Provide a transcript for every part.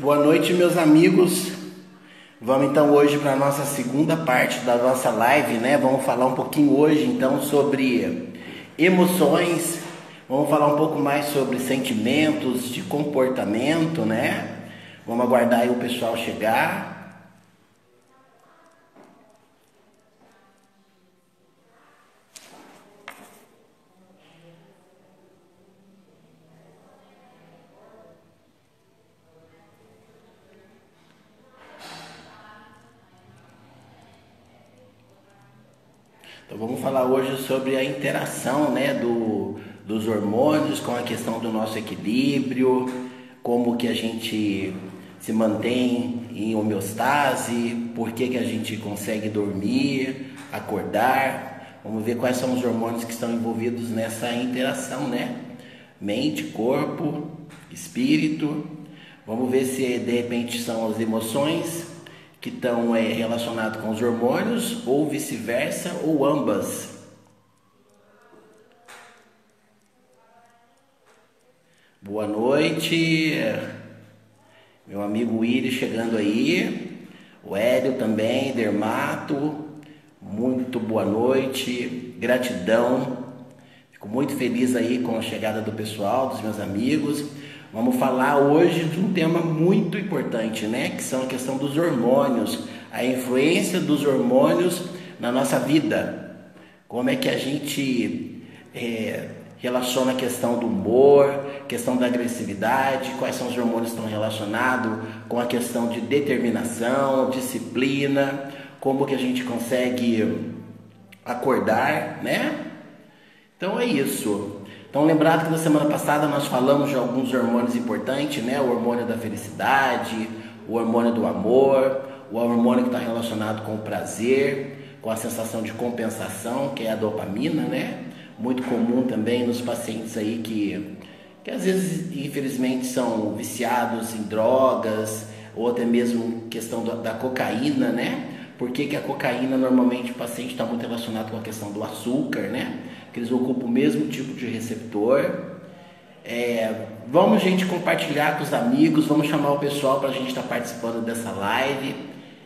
Boa noite, meus amigos. Vamos então hoje para a nossa segunda parte da nossa live, né? Vamos falar um pouquinho hoje então sobre emoções. Vamos falar um pouco mais sobre sentimentos, de comportamento, né? Vamos aguardar aí o pessoal chegar. Então vamos falar hoje sobre a interação, né, dos hormônios com a questão do nosso equilíbrio, como que a gente se mantém em homeostase, por que a gente consegue dormir, acordar. Vamos ver quais são os hormônios que estão envolvidos nessa interação, né? Mente, corpo, espírito. Vamos ver se de repente são as emoções que estão relacionados com os hormônios, ou vice-versa, ou ambas. Boa noite, meu amigo Willi chegando aí, o Hélio também, Dermato, muito boa noite, gratidão, fico muito feliz aí com a chegada do pessoal, dos meus amigos. Vamos falar hoje de um tema muito importante, né? Que são a questão dos hormônios, a influência dos hormônios na nossa vida. Como é que a gente relaciona a questão do humor, questão da agressividade, quais são os hormônios que estão relacionados com a questão de determinação, disciplina, como que a gente consegue acordar, né? Então é isso. Então, lembrado que na semana passada nós falamos de alguns hormônios importantes, né? O hormônio da felicidade, o hormônio do amor, o hormônio que está relacionado com o prazer, com a sensação de compensação, que é a dopamina, né? Muito comum também nos pacientes aí que às vezes, infelizmente, são viciados em drogas, ou até mesmo questão da cocaína, né? Por que a cocaína, normalmente, o paciente está muito relacionado com a questão do açúcar, né? Que eles ocupam o mesmo tipo de receptor. Vamos, gente, compartilhar com os amigos, vamos chamar o pessoal para a gente estar participando dessa live.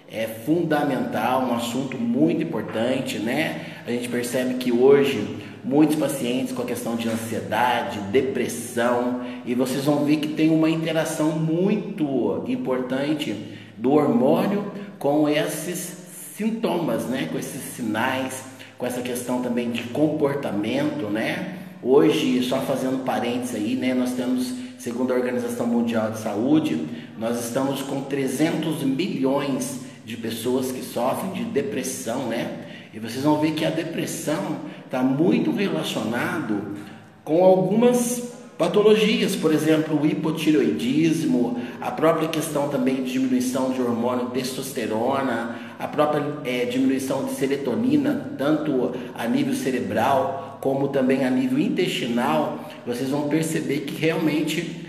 É fundamental, um assunto muito importante, né? A gente percebe que hoje muitos pacientes com a questão de ansiedade, depressão, e vocês vão ver que tem uma interação muito importante do hormônio com esses sintomas, né? Com esses sinais, com essa questão também de comportamento, né? Hoje, só fazendo parênteses aí, né? Nós temos, segundo a Organização Mundial de Saúde, nós estamos com 300 milhões de pessoas que sofrem de depressão, né? E vocês vão ver que a depressão está muito relacionado com algumas patologias, por exemplo, o hipotireoidismo, a própria questão também de diminuição de hormônio testosterona, a própria diminuição de serotonina, tanto a nível cerebral como também a nível intestinal. Vocês vão perceber que realmente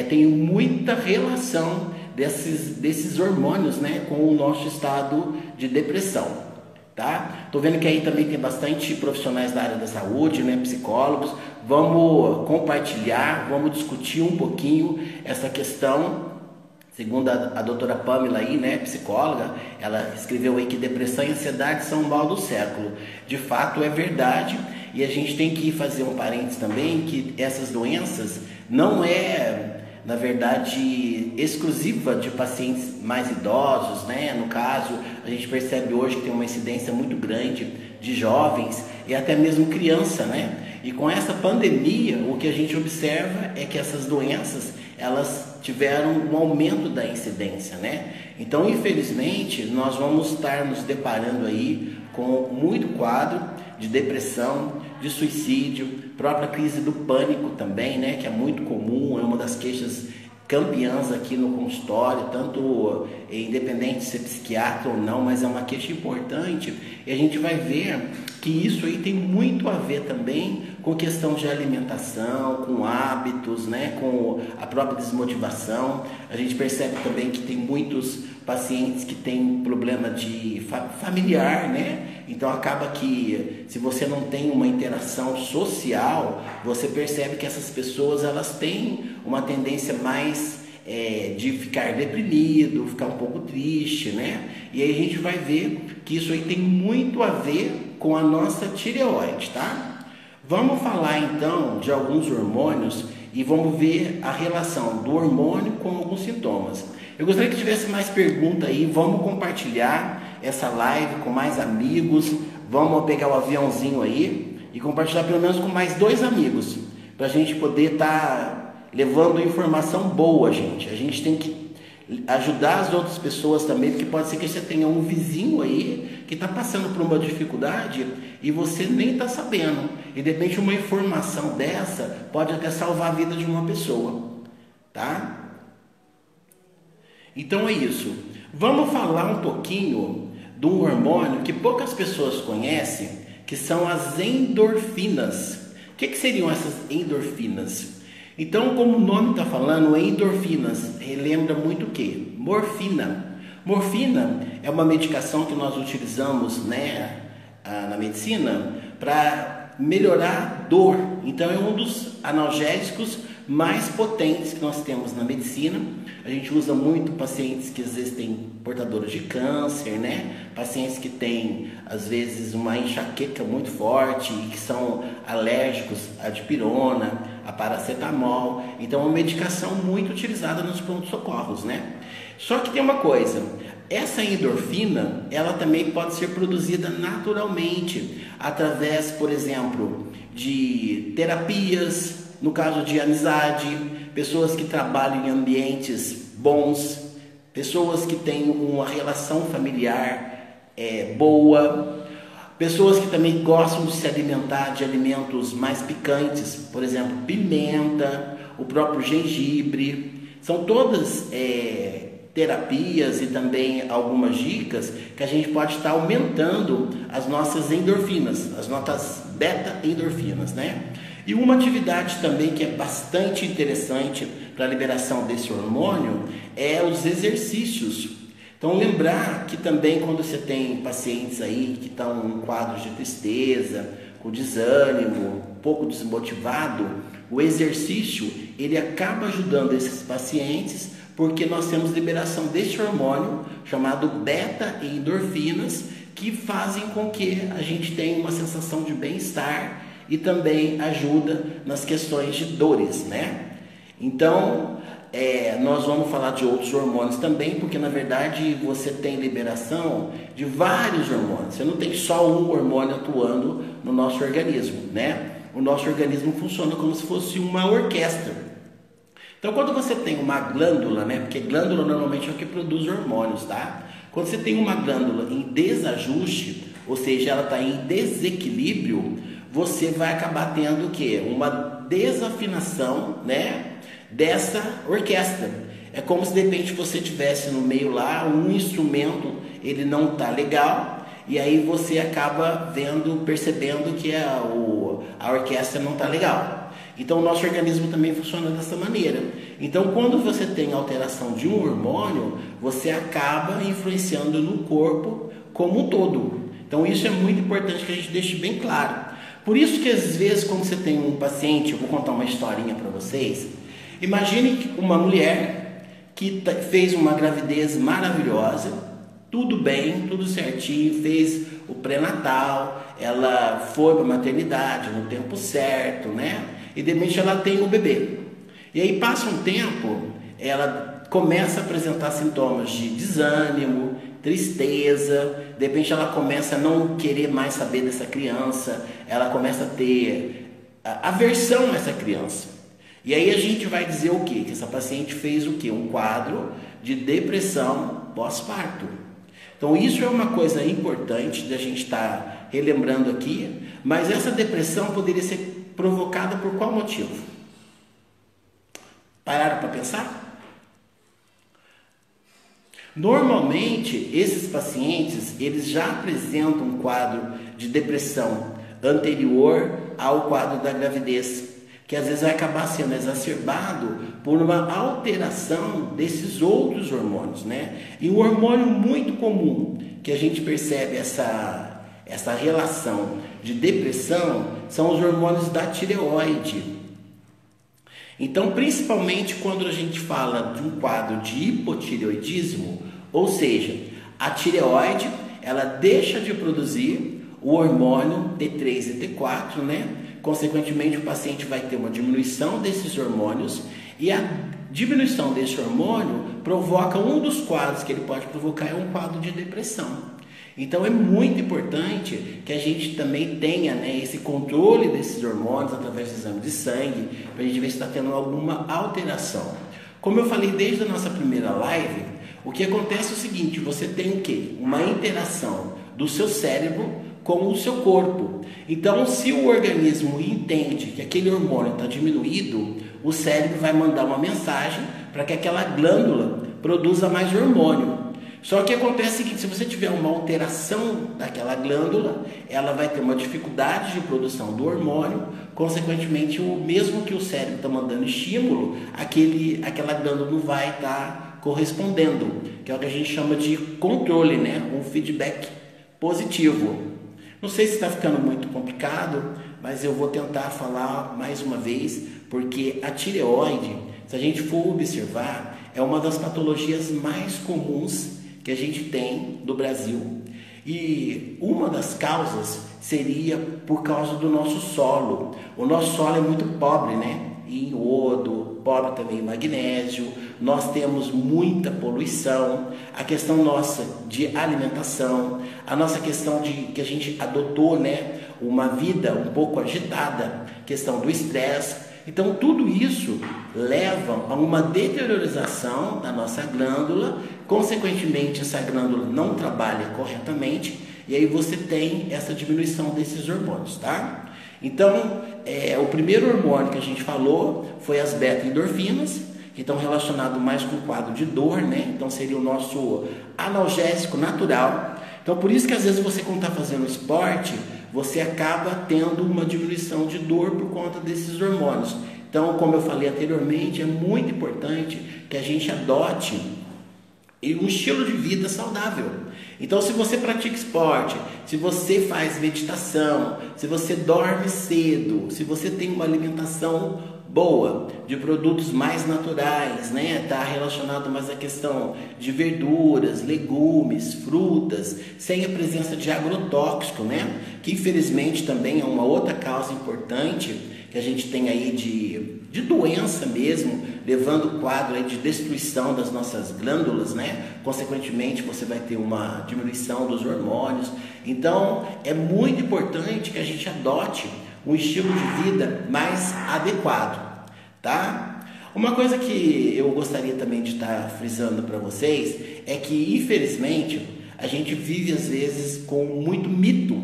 tem muita relação desses hormônios, né, com o nosso estado de depressão. Tá? Tô vendo que aí também tem bastante profissionais da área da saúde, né, psicólogos. Vamos compartilhar, vamos discutir um pouquinho essa questão. Segundo a doutora Pamela aí, né, psicóloga, ela escreveu aí que depressão e ansiedade são o mal do século. De fato é verdade, e a gente tem que fazer um parênteses também que essas doenças não na verdade, exclusiva de pacientes mais idosos, né? No caso, a gente percebe hoje que tem uma incidência muito grande de jovens e até mesmo criança, né? E com essa pandemia, o que a gente observa é que essas doenças, elas tiveram um aumento da incidência, né? Então, infelizmente, nós vamos estar nos deparando aí com muito quadro de depressão, de suicídio, própria crise do pânico também, né, que é muito comum, é uma das queixas campeãs aqui no consultório, tanto independente de ser psiquiatra ou não, mas é uma queixa importante, e a gente vai ver que isso aí tem muito a ver também com questão de alimentação, com hábitos, né, com a própria desmotivação. A gente percebe também que tem muitos pacientes que têm problema de familiar, né? Então acaba que se você não tem uma interação social, você percebe que essas pessoas elas têm uma tendência mais de ficar deprimido, ficar um pouco triste, né? E aí a gente vai ver que isso aí tem muito a ver com a nossa tireoide, tá? Vamos falar então de alguns hormônios e vamos ver a relação do hormônio com alguns sintomas. Eu gostaria que tivesse mais pergunta aí, vamos compartilhar essa live com mais amigos, vamos pegar o aviãozinho aí e compartilhar pelo menos com mais 2 amigos, para a gente poder estar levando informação boa, gente. A gente tem que ajudar as outras pessoas também, porque pode ser que você tenha um vizinho aí que está passando por uma dificuldade e você nem está sabendo. E de repente uma informação dessa pode até salvar a vida de uma pessoa, tá? Então é isso. Vamos falar um pouquinho de um hormônio que poucas pessoas conhecem, que são as endorfinas. O que seriam essas endorfinas? Então, como o nome está falando, endorfinas relembra muito o quê? Morfina. Morfina é uma medicação que nós utilizamos, né, na medicina para melhorar a dor. Então, é um dos analgésicos mais potentes que nós temos na medicina. A gente usa muito pacientes que às vezes têm portadores de câncer, né? Pacientes que têm às vezes uma enxaqueca muito forte e que são alérgicos à dipirona, a paracetamol. Então é uma medicação muito utilizada nos pronto-socorros, né? Só que tem uma coisa, essa endorfina, ela também pode ser produzida naturalmente através, por exemplo, de terapias, no caso de amizade, pessoas que trabalham em ambientes bons, pessoas que têm uma relação familiar boa, pessoas que também gostam de se alimentar de alimentos mais picantes, por exemplo, pimenta, o próprio gengibre. São todas terapias e também algumas dicas que a gente pode estar aumentando as nossas endorfinas, as nossas beta-endorfinas, né? E uma atividade também que é bastante interessante para a liberação desse hormônio é os exercícios. Então lembrar que também quando você tem pacientes aí que estão em quadros de tristeza, com desânimo, um pouco desmotivado, o exercício ele acaba ajudando esses pacientes porque nós temos liberação desse hormônio chamado beta-endorfinas que fazem com que a gente tenha uma sensação de bem-estar e também ajuda nas questões de dores, né? Então, nós vamos falar de outros hormônios também, porque na verdade você tem liberação de vários hormônios. Você não tem só um hormônio atuando no nosso organismo, né? O nosso organismo funciona como se fosse uma orquestra. Então, quando você tem uma glândula, né? Porque glândula normalmente é o que produz hormônios, tá? Quando você tem uma glândula em desajuste, ou seja, ela está em desequilíbrio, você vai acabar tendo o quê? Uma desafinação, né, dessa orquestra. É como se de repente você tivesse no meio lá um instrumento, ele não está legal, e aí você acaba percebendo que a orquestra não está legal. Então o nosso organismo também funciona dessa maneira. Então quando você tem alteração de um hormônio, você acaba influenciando no corpo como um todo. Então isso é muito importante que a gente deixe bem claro. Por isso que às vezes quando você tem um paciente, eu vou contar uma historinha para vocês. Imagine uma mulher que fez uma gravidez maravilhosa, tudo bem, tudo certinho, fez o pré-natal, ela foi para a maternidade no tempo certo, né? E de repente ela tem o bebê. E aí passa um tempo, ela começa a apresentar sintomas de desânimo, tristeza, de repente ela começa a não querer mais saber dessa criança, ela começa a ter aversão a essa criança. E aí a gente vai dizer o quê? Que essa paciente fez o quê? Um quadro de depressão pós-parto. Então isso é uma coisa importante da gente estar relembrando aqui, mas essa depressão poderia ser provocada por qual motivo? Pararam para pensar? Normalmente, esses pacientes, eles já apresentam um quadro de depressão anterior ao quadro da gravidez, que às vezes vai acabar sendo exacerbado por uma alteração desses outros hormônios, né? E um hormônio muito comum que a gente percebe essa relação de depressão são os hormônios da tireoide. Então, principalmente quando a gente fala de um quadro de hipotireoidismo, ou seja, a tireoide ela deixa de produzir o hormônio T3 e T4, né? Consequentemente, o paciente vai ter uma diminuição desses hormônios e a diminuição desse hormônio provoca um dos quadros que ele pode provocar é um quadro de depressão. Então é muito importante que a gente também tenha, né, esse controle desses hormônios através do exame de sangue, para a gente ver se está tendo alguma alteração. Como eu falei desde a nossa primeira live, o que acontece é o seguinte, você tem o quê? Uma interação do seu cérebro com o seu corpo. Então, se o organismo entende que aquele hormônio está diminuído, o cérebro vai mandar uma mensagem para que aquela glândula produza mais hormônio. Só que acontece o seguinte, se você tiver uma alteração daquela glândula, ela vai ter uma dificuldade de produção do hormônio, consequentemente, mesmo que o cérebro está mandando estímulo, aquela glândula não vai estar correspondendo, que é o que a gente chama de controle, né? Um feedback positivo. Não sei se está ficando muito complicado, mas eu vou tentar falar mais uma vez, porque a tireoide, se a gente for observar, é uma das patologias mais comuns que a gente tem no Brasil. E uma das causas seria por causa do nosso solo. O nosso solo é muito pobre, né? Em iodo, pobre também em magnésio. Nós temos muita poluição. A questão nossa de alimentação, a nossa questão de que a gente adotou, né? Uma vida um pouco agitada, questão do estresse. Então, tudo isso leva a uma deteriorização da nossa glândula, consequentemente, essa glândula não trabalha corretamente e aí você tem essa diminuição desses hormônios, tá? Então, o primeiro hormônio que a gente falou foi as beta-endorfinas, que estão relacionados mais com o quadro de dor, né? Então, seria o nosso analgésico natural. Então, por isso que às vezes você, quando está fazendo esporte, você acaba tendo uma diminuição de dor por conta desses hormônios. Então, como eu falei anteriormente, é muito importante que a gente adote um estilo de vida saudável. Então, se você pratica esporte, se você faz meditação, se você dorme cedo, se você tem uma alimentação boa, de produtos mais naturais, né? Está relacionado mais à questão de verduras, legumes, frutas, sem a presença de agrotóxico, né? Que infelizmente também é uma outra causa importante que a gente tem aí de doença mesmo, levando o quadro aí de destruição das nossas glândulas, né? Consequentemente, você vai ter uma diminuição dos hormônios. Então, é muito importante que a gente adote um estilo de vida mais adequado, tá? Uma coisa que eu gostaria também de estar frisando para vocês é que, infelizmente, a gente vive às vezes com muito mito.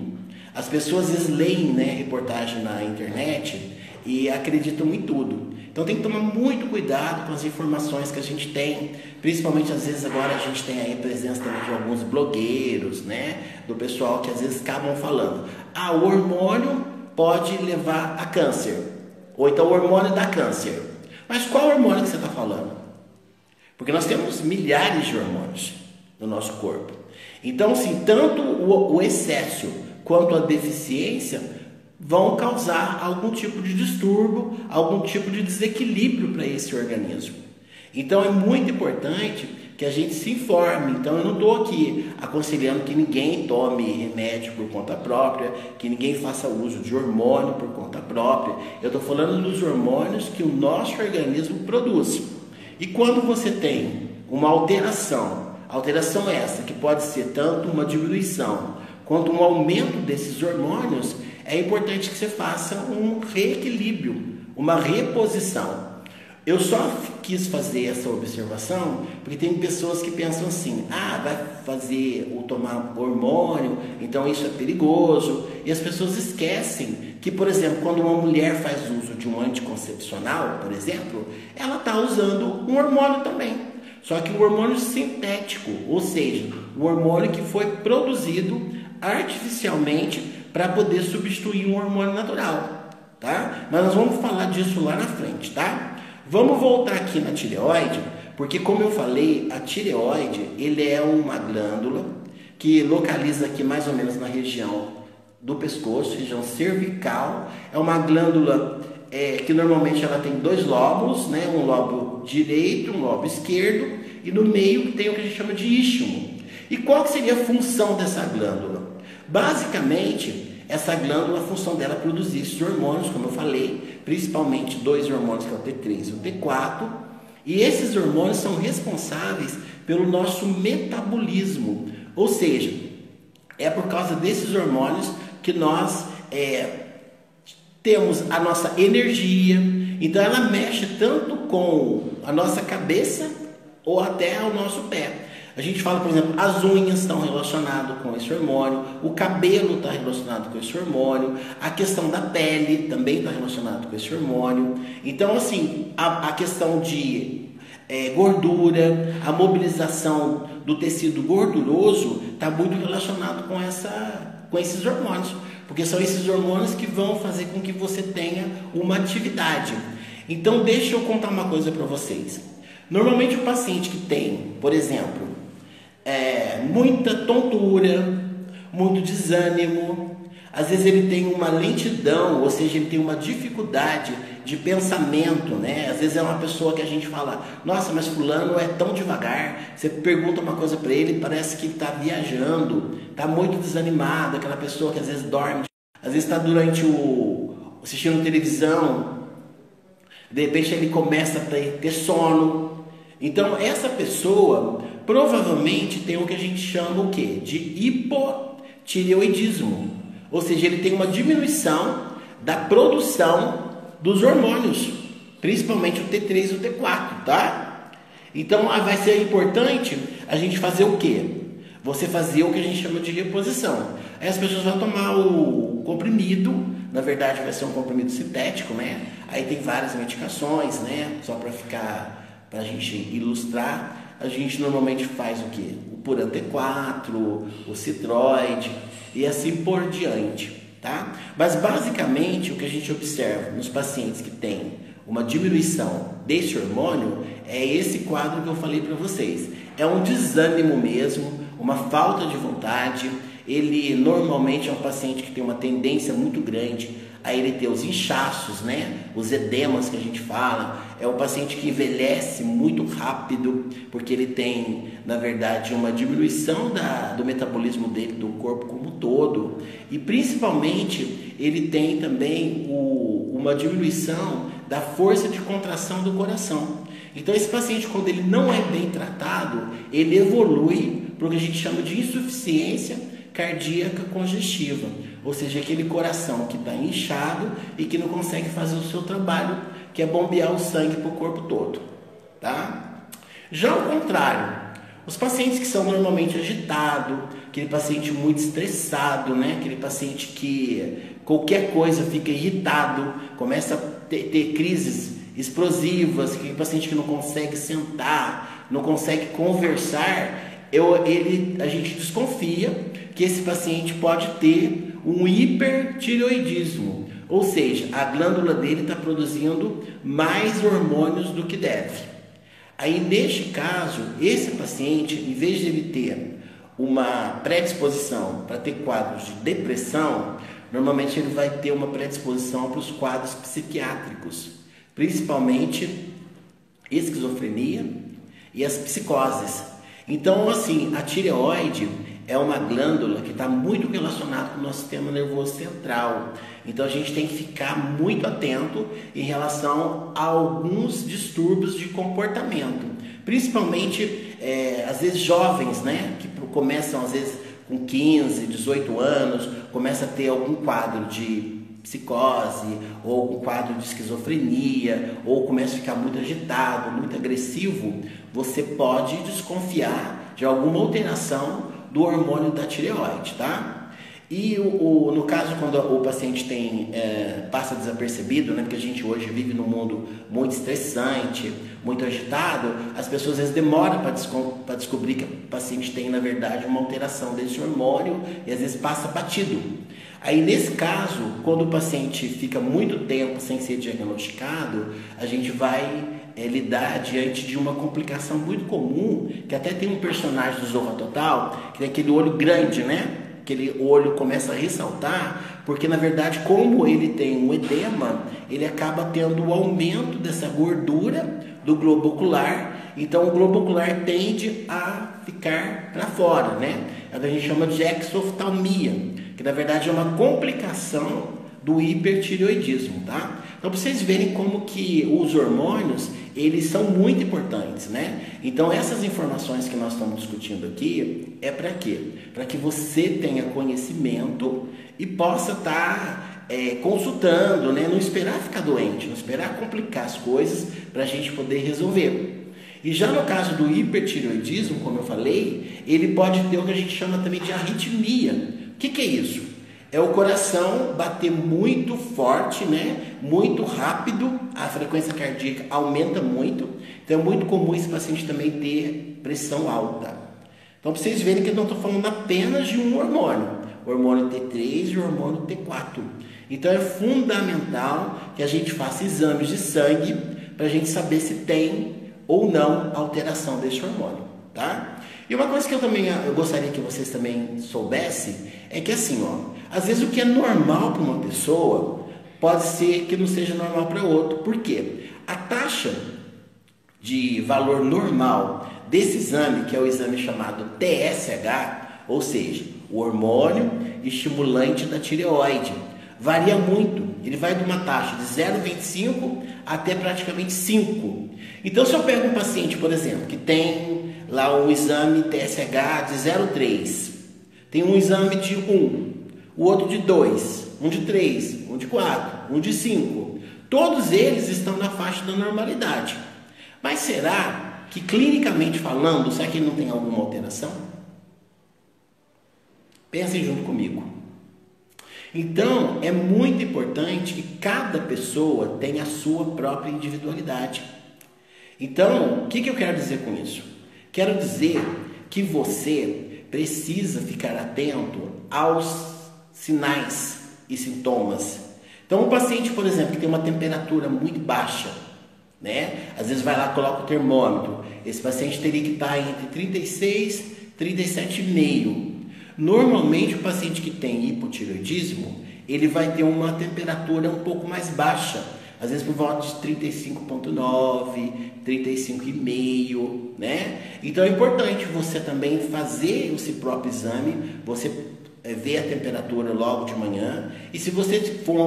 As pessoas às vezes leem, né, reportagem na internet e acreditam em tudo. Então tem que tomar muito cuidado com as informações que a gente tem, principalmente às vezes agora a gente tem aí a presença também de alguns blogueiros, né, do pessoal que às vezes acabam falando, o hormônio pode levar a câncer, ou então o hormônio dá câncer. Mas qual hormônio que você está falando? Porque nós temos milhares de hormônios no nosso corpo. Então, assim, tanto o excesso quanto a deficiência vão causar algum tipo de distúrbio, algum tipo de desequilíbrio para esse organismo. Então, é muito importante que a gente se informe. Então, eu não estou aqui aconselhando que ninguém tome remédio por conta própria, que ninguém faça uso de hormônio por conta própria. Eu estou falando dos hormônios que o nosso organismo produz. E quando você tem uma alteração essa que pode ser tanto uma diminuição quanto um aumento desses hormônios, é importante que você faça um reequilíbrio, uma reposição. Eu só quis fazer essa observação porque tem pessoas que pensam assim, vai fazer ou tomar hormônio, então isso é perigoso. E as pessoas esquecem que, por exemplo, quando uma mulher faz uso de um anticoncepcional, por exemplo, ela está usando um hormônio também. Só que o hormônio sintético, ou seja, o hormônio que foi produzido artificialmente para poder substituir um hormônio natural, tá? Mas nós vamos falar disso lá na frente, tá? Vamos voltar aqui na tireoide, porque como eu falei, a tireoide, ele é uma glândula que localiza aqui mais ou menos na região do pescoço, região cervical. É uma glândula que normalmente ela tem dois lóbulos, né? Um lobo direito, um lobo esquerdo, e no meio tem o que a gente chama de istmo. E qual que seria a função dessa glândula? Basicamente, essa glândula, a função dela é produzir esses hormônios, como eu falei, principalmente dois hormônios, que é o T3 e o T4, e esses hormônios são responsáveis pelo nosso metabolismo, ou seja, é por causa desses hormônios que nós temos a nossa energia. Então ela mexe tanto com a nossa cabeça ou até o nosso pé. A gente fala, por exemplo, as unhas estão relacionadas com esse hormônio, o cabelo está relacionado com esse hormônio, a questão da pele também está relacionada com esse hormônio. Então, assim, a questão de gordura, a mobilização do tecido gorduroso está muito relacionado com esses hormônios, porque são esses hormônios que vão fazer com que você tenha uma atividade. Então, deixa eu contar uma coisa para vocês. Normalmente o paciente que tem, por exemplo, muita tontura, muito desânimo, às vezes ele tem uma lentidão, ou seja, ele tem uma dificuldade de pensamento, né? Às vezes é uma pessoa que a gente fala, nossa, mas fulano é tão devagar. Você pergunta uma coisa para ele, parece que está viajando, está muito desanimado, aquela pessoa que às vezes dorme, às vezes está durante assistindo televisão, de repente ele começa a ter sono. Então essa pessoa provavelmente tem o que a gente chama o quê? De hipotireoidismo, ou seja, ele tem uma diminuição da produção dos hormônios, principalmente o T3 e o T4, tá? Então vai ser importante a gente fazer o quê? Você fazer o que a gente chama de reposição. Aí as pessoas vão tomar o comprimido, na verdade vai ser um comprimido sintético, né? Aí tem várias medicações, né? Só para a gente ilustrar, a gente normalmente faz o quê? O Puran T4, o Citroid e assim por diante, tá? Mas basicamente o que a gente observa nos pacientes que têm uma diminuição desse hormônio é esse quadro que eu falei para vocês. É um desânimo mesmo, uma falta de vontade. Ele normalmente é um paciente que tem uma tendência muito grande a ele ter os inchaços, né? Os edemas que a gente fala. É um paciente que envelhece muito rápido, porque ele tem, na verdade, uma diminuição do metabolismo dele, do corpo como um todo. E principalmente ele tem também uma diminuição da força de contração do coração. Então esse paciente, quando ele não é bem tratado, ele evolui para o que a gente chama de insuficiência cardíaca congestiva, ou seja, aquele coração que está inchado e que não consegue fazer o seu trabalho, que é bombear o sangue para o corpo todo, tá? Já ao contrário, os pacientes que são normalmente agitados, aquele paciente muito estressado, né? Aquele paciente que qualquer coisa fica irritado, começa a ter crises explosivas, aquele paciente que não consegue sentar, não consegue conversar, a gente desconfia que esse paciente pode ter um hipertireoidismo, ou seja, a glândula dele está produzindo mais hormônios do que deve. Aí neste caso, esse paciente, em vez de ele ter uma predisposição para ter quadros de depressão, normalmente ele vai ter uma predisposição para os quadros psiquiátricos, principalmente esquizofrenia e as psicoses. Então, assim, a tireoide é uma glândula que está muito relacionada com o nosso sistema nervoso central. Então, a gente tem que ficar muito atento em relação a alguns distúrbios de comportamento. Principalmente, às vezes, jovens, né? Que começam, às vezes, com 15, 18 anos, começa a ter algum quadro de psicose, ou um quadro de esquizofrenia, ou começa a ficar muito agitado, muito agressivo, você pode desconfiar de alguma alteração do hormônio da tireoide, tá? E no caso, quando o paciente passa desapercebido, né, porque a gente hoje vive num mundo muito estressante, muito agitado, as pessoas às vezes demoram para descobrir que o paciente tem, na verdade, uma alteração desse hormônio e às vezes passa batido. Aí, nesse caso, quando o paciente fica muito tempo sem ser diagnosticado, a gente vai lidar diante de uma complicação muito comum, que até tem um personagem do Zorra Total, que tem aquele olho grande, né? aquele olho começa a ressaltar, porque na verdade, como ele tem um edema, ele acaba tendo o aumento dessa gordura do globo ocular, então o globo ocular tende a ficar para fora, né? É o que a gente chama de exoftalmia, que na verdade é uma complicação do hipertireoidismo, tá? Então, para vocês verem como que os hormônios, eles são muito importantes, né? Então, essas informações que nós estamos discutindo aqui, é para quê? Para que você tenha conhecimento e possa estar consultando, né? Não esperar ficar doente, não esperar complicar as coisas para a gente poder resolver. E já no caso do hipertireoidismo, como eu falei, ele pode ter o que a gente chama também de arritmia. O que é isso? É o coração bater muito forte, né? Muito rápido, a frequência cardíaca aumenta muito. Então é muito comum esse paciente também ter pressão alta. Então, para vocês verem que eu não estou falando apenas de um hormônio, o hormônio T3 e o hormônio T4. Então é fundamental que a gente faça exames de sangue para a gente saber se tem ou não alteração desse hormônio, tá? E uma coisa que eu gostaria que vocês também soubessem é que assim, ó, às vezes o que é normal para uma pessoa pode ser que não seja normal para outro. Por quê? A taxa de valor normal desse exame, que é o exame chamado TSH, ou seja, o hormônio estimulante da tireoide, varia muito. Ele vai de uma taxa de 0,25 até praticamente 5. Então, se eu pego um paciente, por exemplo, que tem lá um exame TSH de 0,3, tem um exame de 1, o outro de 2, um de 3, um de 4, um de 5. Todos eles estão na faixa da normalidade. Mas será que, clinicamente falando, será que ele não tem alguma alteração? Pensem junto comigo. Então, é muito importante que cada pessoa tenha a sua própria individualidade. Então, o que eu quero dizer com isso? Quero dizer que você precisa ficar atento aos sinais e sintomas. Então, um paciente, por exemplo, que tem uma temperatura muito baixa, né? Às vezes vai lá, coloca o termômetro. Esse paciente teria que estar entre 36 e 37,5. Normalmente, o paciente que tem hipotireoidismo, ele vai ter uma temperatura um pouco mais baixa. Às vezes por volta de 35,9, 35,5, né? Então é importante você também fazer o seu próprio exame, você ver a temperatura logo de manhã. E se você for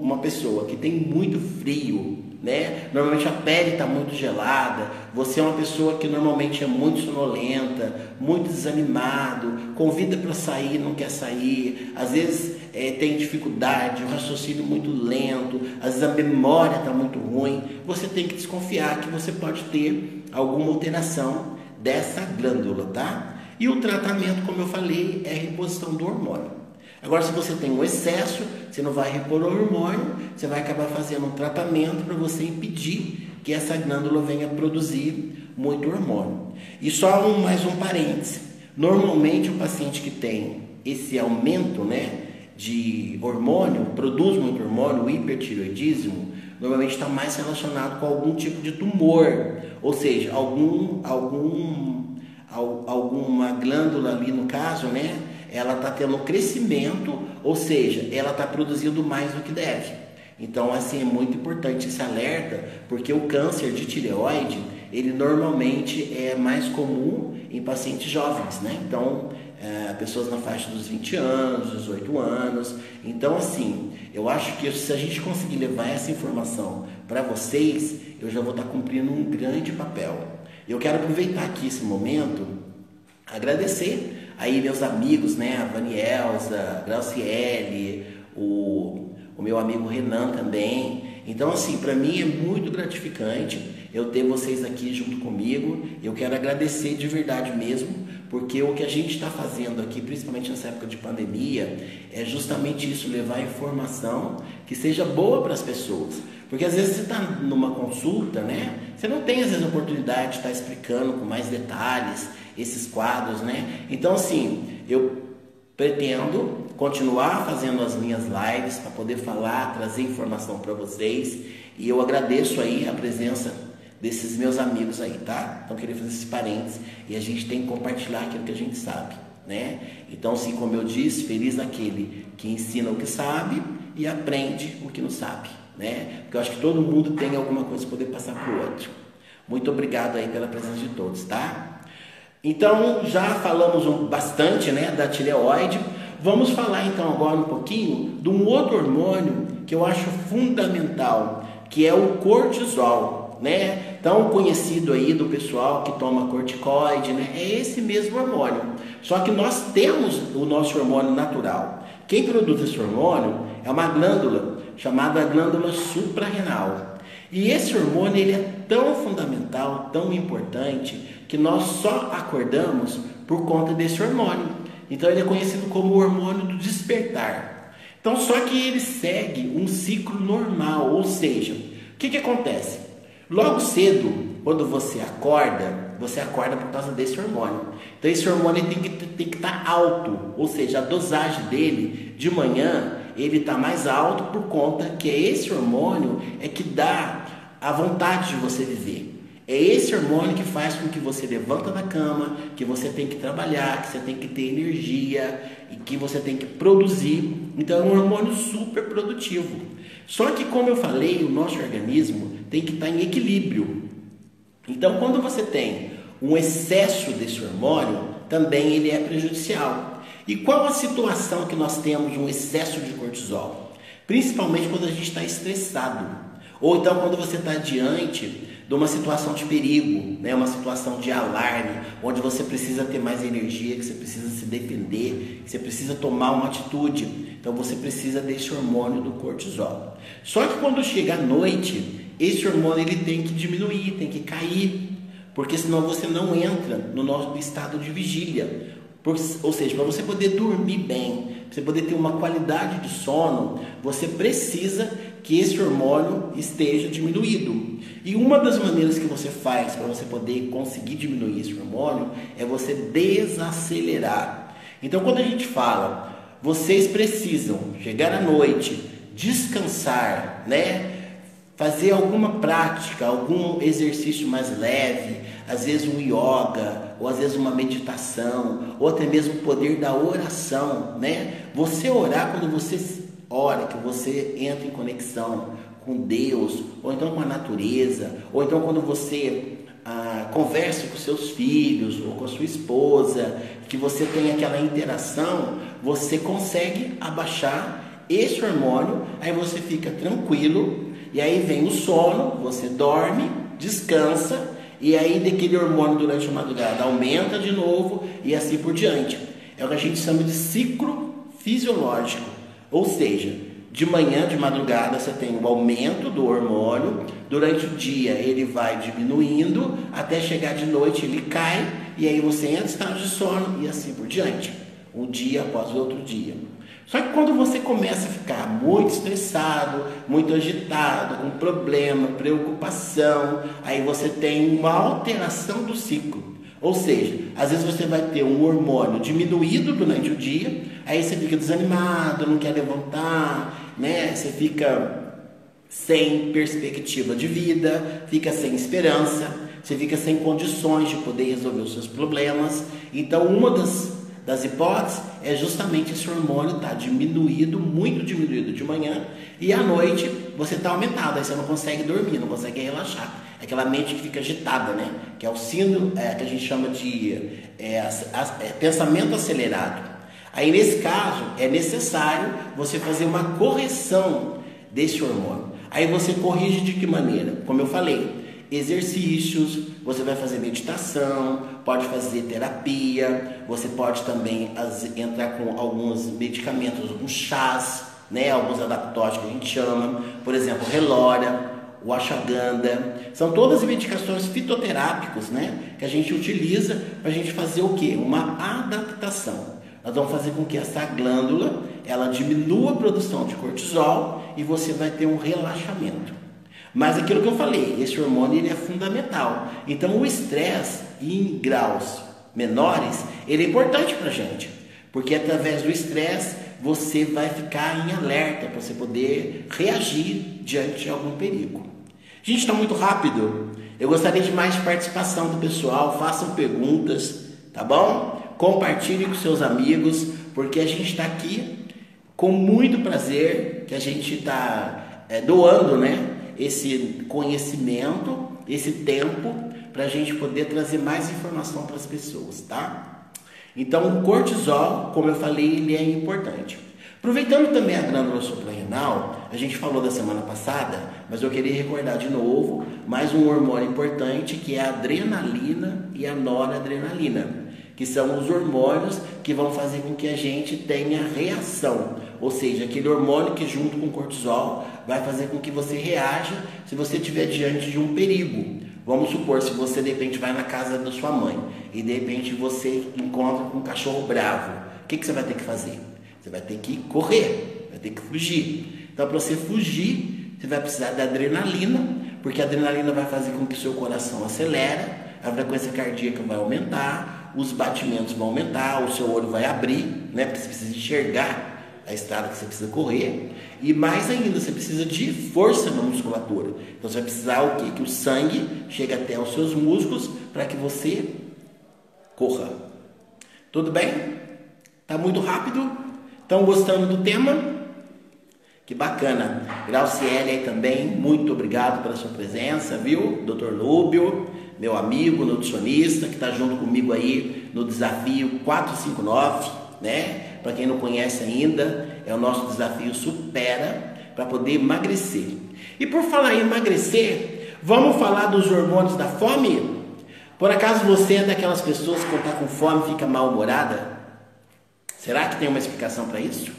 uma pessoa que tem muito frio, né? Normalmente a pele está muito gelada, você é uma pessoa que normalmente é muito sonolenta, muito desanimado, convida para sair, não quer sair, às vezes tem dificuldade, o raciocínio muito lento, às vezes a memória está muito ruim, você tem que desconfiar que você pode ter alguma alteração dessa glândula, tá? E o tratamento, como eu falei, é a reposição do hormônio. Agora, se você tem um excesso, você não vai repor o hormônio, você vai acabar fazendo um tratamento para você impedir que essa glândula venha produzir muito hormônio. E só mais um parêntese. Normalmente, o paciente que tem esse aumento, né, de hormônio, produz muito hormônio, o hipertireoidismo, normalmente está mais relacionado com algum tipo de tumor, ou seja, alguma glândula ali no caso, né? Ela está tendo crescimento, ou seja, ela está produzindo mais do que deve. Então, assim, é muito importante esse alerta, porque o câncer de tireoide, ele normalmente é mais comum em pacientes jovens, né? Então, pessoas na faixa dos 20 anos, 18 anos. Então, assim, eu acho que se a gente conseguir levar essa informação para vocês, eu já vou estar cumprindo um grande papel. Eu quero aproveitar aqui esse momento, agradecer aí meus amigos, né, a Vanielza, a Graciele, o meu amigo Renan também. Então, assim, para mim é muito gratificante eu ter vocês aqui junto comigo. Eu quero agradecer de verdade mesmo, porque o que a gente está fazendo aqui, principalmente nessa época de pandemia, é justamente isso, levar informação que seja boa para as pessoas. Porque às vezes você está numa consulta, né? Você não tem às vezes a oportunidade de estar explicando com mais detalhes esses quadros, né? Então, assim, eu pretendo continuar fazendo as minhas lives para poder falar, trazer informação para vocês. E eu agradeço aí a presença desses meus amigos aí, tá? Então, eu queria fazer esses parênteses e a gente tem que compartilhar aquilo que a gente sabe. né? Então, assim como eu disse, feliz aquele que ensina o que sabe e aprende o que não sabe, né? Porque eu acho que todo mundo tem alguma coisa para poder passar para o outro. Muito obrigado aí pela presença de todos, tá? Então, já falamos bastante, né, da tireoide. Vamos falar então agora um pouquinho de um outro hormônio que eu acho fundamental, que é o cortisol, né? Tão conhecido aí do pessoal que toma corticoide, né? É esse mesmo hormônio. Só que nós temos o nosso hormônio natural. Quem produz esse hormônio é uma glândula chamada glândula suprarrenal. E esse hormônio ele é tão fundamental, tão importante, que nós só acordamos por conta desse hormônio. Então ele é conhecido como o hormônio do despertar. Então só que ele segue um ciclo normal, ou seja, o que acontece? Logo cedo, quando você acorda por causa desse hormônio. Então esse hormônio tem que estar alto, ou seja, a dosagem dele de manhã ele está mais alto por conta que é esse hormônio é que dá a vontade de você viver. É esse hormônio que faz com que você levanta da cama, que você tem que trabalhar, que você tem que ter energia e que você tem que produzir. Então é um hormônio super produtivo. Só que, como eu falei, o nosso organismo tem que estar em equilíbrio. Então, quando você tem um excesso desse hormônio, também ele é prejudicial. E qual a situação que nós temos um excesso de cortisol? Principalmente quando a gente está estressado. Ou então quando você está diante de uma situação de perigo, né? Uma situação de alarme, onde você precisa ter mais energia, que você precisa se defender, que você precisa tomar uma atitude. Então você precisa desse hormônio do cortisol. Só que quando chega a noite, esse hormônio ele tem que diminuir, tem que cair, porque senão você não entra no nosso estado de vigília. Ou seja, para você poder dormir bem, para você poder ter uma qualidade de sono, você precisa que esse hormônio esteja diminuído. E uma das maneiras que você faz para você poder conseguir diminuir esse hormônio é você desacelerar. Então, quando a gente fala, vocês precisam chegar à noite, descansar, né? Fazer alguma prática, algum exercício mais leve, às vezes um yoga, ou às vezes uma meditação, ou até mesmo o poder da oração, né? Você orar quando você ora, que você entra em conexão com Deus, ou então com a natureza, ou então quando você conversa com seus filhos, ou com a sua esposa, que você tem aquela interação, você consegue abaixar esse hormônio, aí você fica tranquilo, e aí vem o sono, você dorme, descansa, e aí daquele hormônio durante a madrugada aumenta de novo e assim por diante. É o que a gente chama de ciclo fisiológico. Ou seja, de manhã, de madrugada, você tem o aumento do hormônio, durante o dia ele vai diminuindo, até chegar de noite ele cai, e aí você entra em estado de sono e assim por diante. Um dia após o outro dia. Só que quando você começa a ficar muito estressado, muito agitado, com problema, preocupação, aí você tem uma alteração do ciclo. Ou seja, às vezes você vai ter um hormônio diminuído durante o dia, aí você fica desanimado, não quer levantar, né? Você fica sem perspectiva de vida, fica sem esperança, você fica sem condições de poder resolver os seus problemas. Então, uma das hipóteses é justamente esse hormônio estar diminuído, muito diminuído de manhã, e à noite você está aumentado, aí você não consegue dormir, não consegue relaxar. É aquela mente que fica agitada, né? Que é o síndrome que a gente chama de pensamento acelerado. Aí nesse caso é necessário você fazer uma correção desse hormônio. Aí você corrige de que maneira? Como eu falei, exercícios, você vai fazer meditação, pode fazer terapia, você pode também entrar com alguns medicamentos, alguns chás, né? Alguns adaptógenos que a gente chama, por exemplo, relora, o ashwagandha, são todas medicações fitoterápicas, né? Que a gente utiliza para a gente fazer o quê? Uma adaptação. Nós vamos fazer com que essa glândula, ela diminua a produção de cortisol e você vai ter um relaxamento. Mas aquilo que eu falei, esse hormônio ele é fundamental. Então o estresse em graus menores, ele é importante para a gente. Porque através do estresse você vai ficar em alerta para você poder reagir diante de algum perigo. Gente, está muito rápido. Eu gostaria de mais participação do pessoal. Façam perguntas, tá bom? compartilhe com seus amigos, porque a gente está aqui com muito prazer, que a gente está doando, né, esse conhecimento, esse tempo, para a gente poder trazer mais informação para as pessoas, tá? Então, o cortisol, como eu falei, ele é importante. Aproveitando também a glândula suprarrenal, a gente falou da semana passada, mas eu queria recordar de novo mais um hormônio importante, que é a adrenalina e a noradrenalina, que são os hormônios que vão fazer com que a gente tenha reação, ou seja, aquele hormônio que junto com o cortisol vai fazer com que você reaja se você estiver diante de um perigo. Vamos supor, se você de repente vai na casa da sua mãe e de repente você encontra com um cachorro bravo, o que você vai ter que fazer? Você vai ter que correr, vai ter que fugir. Então, para você fugir, você vai precisar da adrenalina, porque a adrenalina vai fazer com que o seu coração acelere, a frequência cardíaca vai aumentar, os batimentos vão aumentar, o seu olho vai abrir, né? Porque você precisa enxergar a estrada que você precisa correr. E mais ainda, você precisa de força na musculatura. Então, você vai precisar o quê? Que o sangue chegue até os seus músculos para que você corra. Tudo bem? Tá muito rápido? Estão gostando do tema? Que bacana. Grauciele aí também, muito obrigado pela sua presença, viu? Dr. Lúbio, meu amigo nutricionista, que está junto comigo aí no desafio 459, né? Para quem não conhece ainda, é o nosso desafio Supera, para poder emagrecer. E por falar em emagrecer, vamos falar dos hormônios da fome? Por acaso você é daquelas pessoas que quando está com fome fica mal-humorada? Será que tem uma explicação para isso?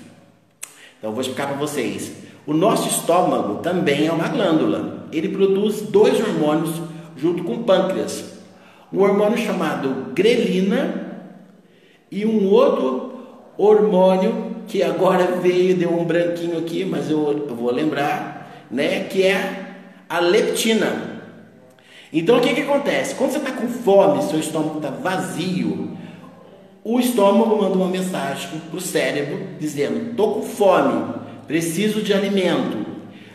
Então eu vou explicar para vocês. O nosso estômago também é uma glândula. Ele produz dois hormônios junto com o pâncreas. Um hormônio chamado grelina e um outro hormônio que agora veio, deu um branquinho aqui, mas eu vou lembrar, né? Que é a leptina. Então o que acontece? Quando você está com fome, seu estômago está vazio, o estômago manda uma mensagem para o cérebro dizendo: estou com fome, preciso de alimento.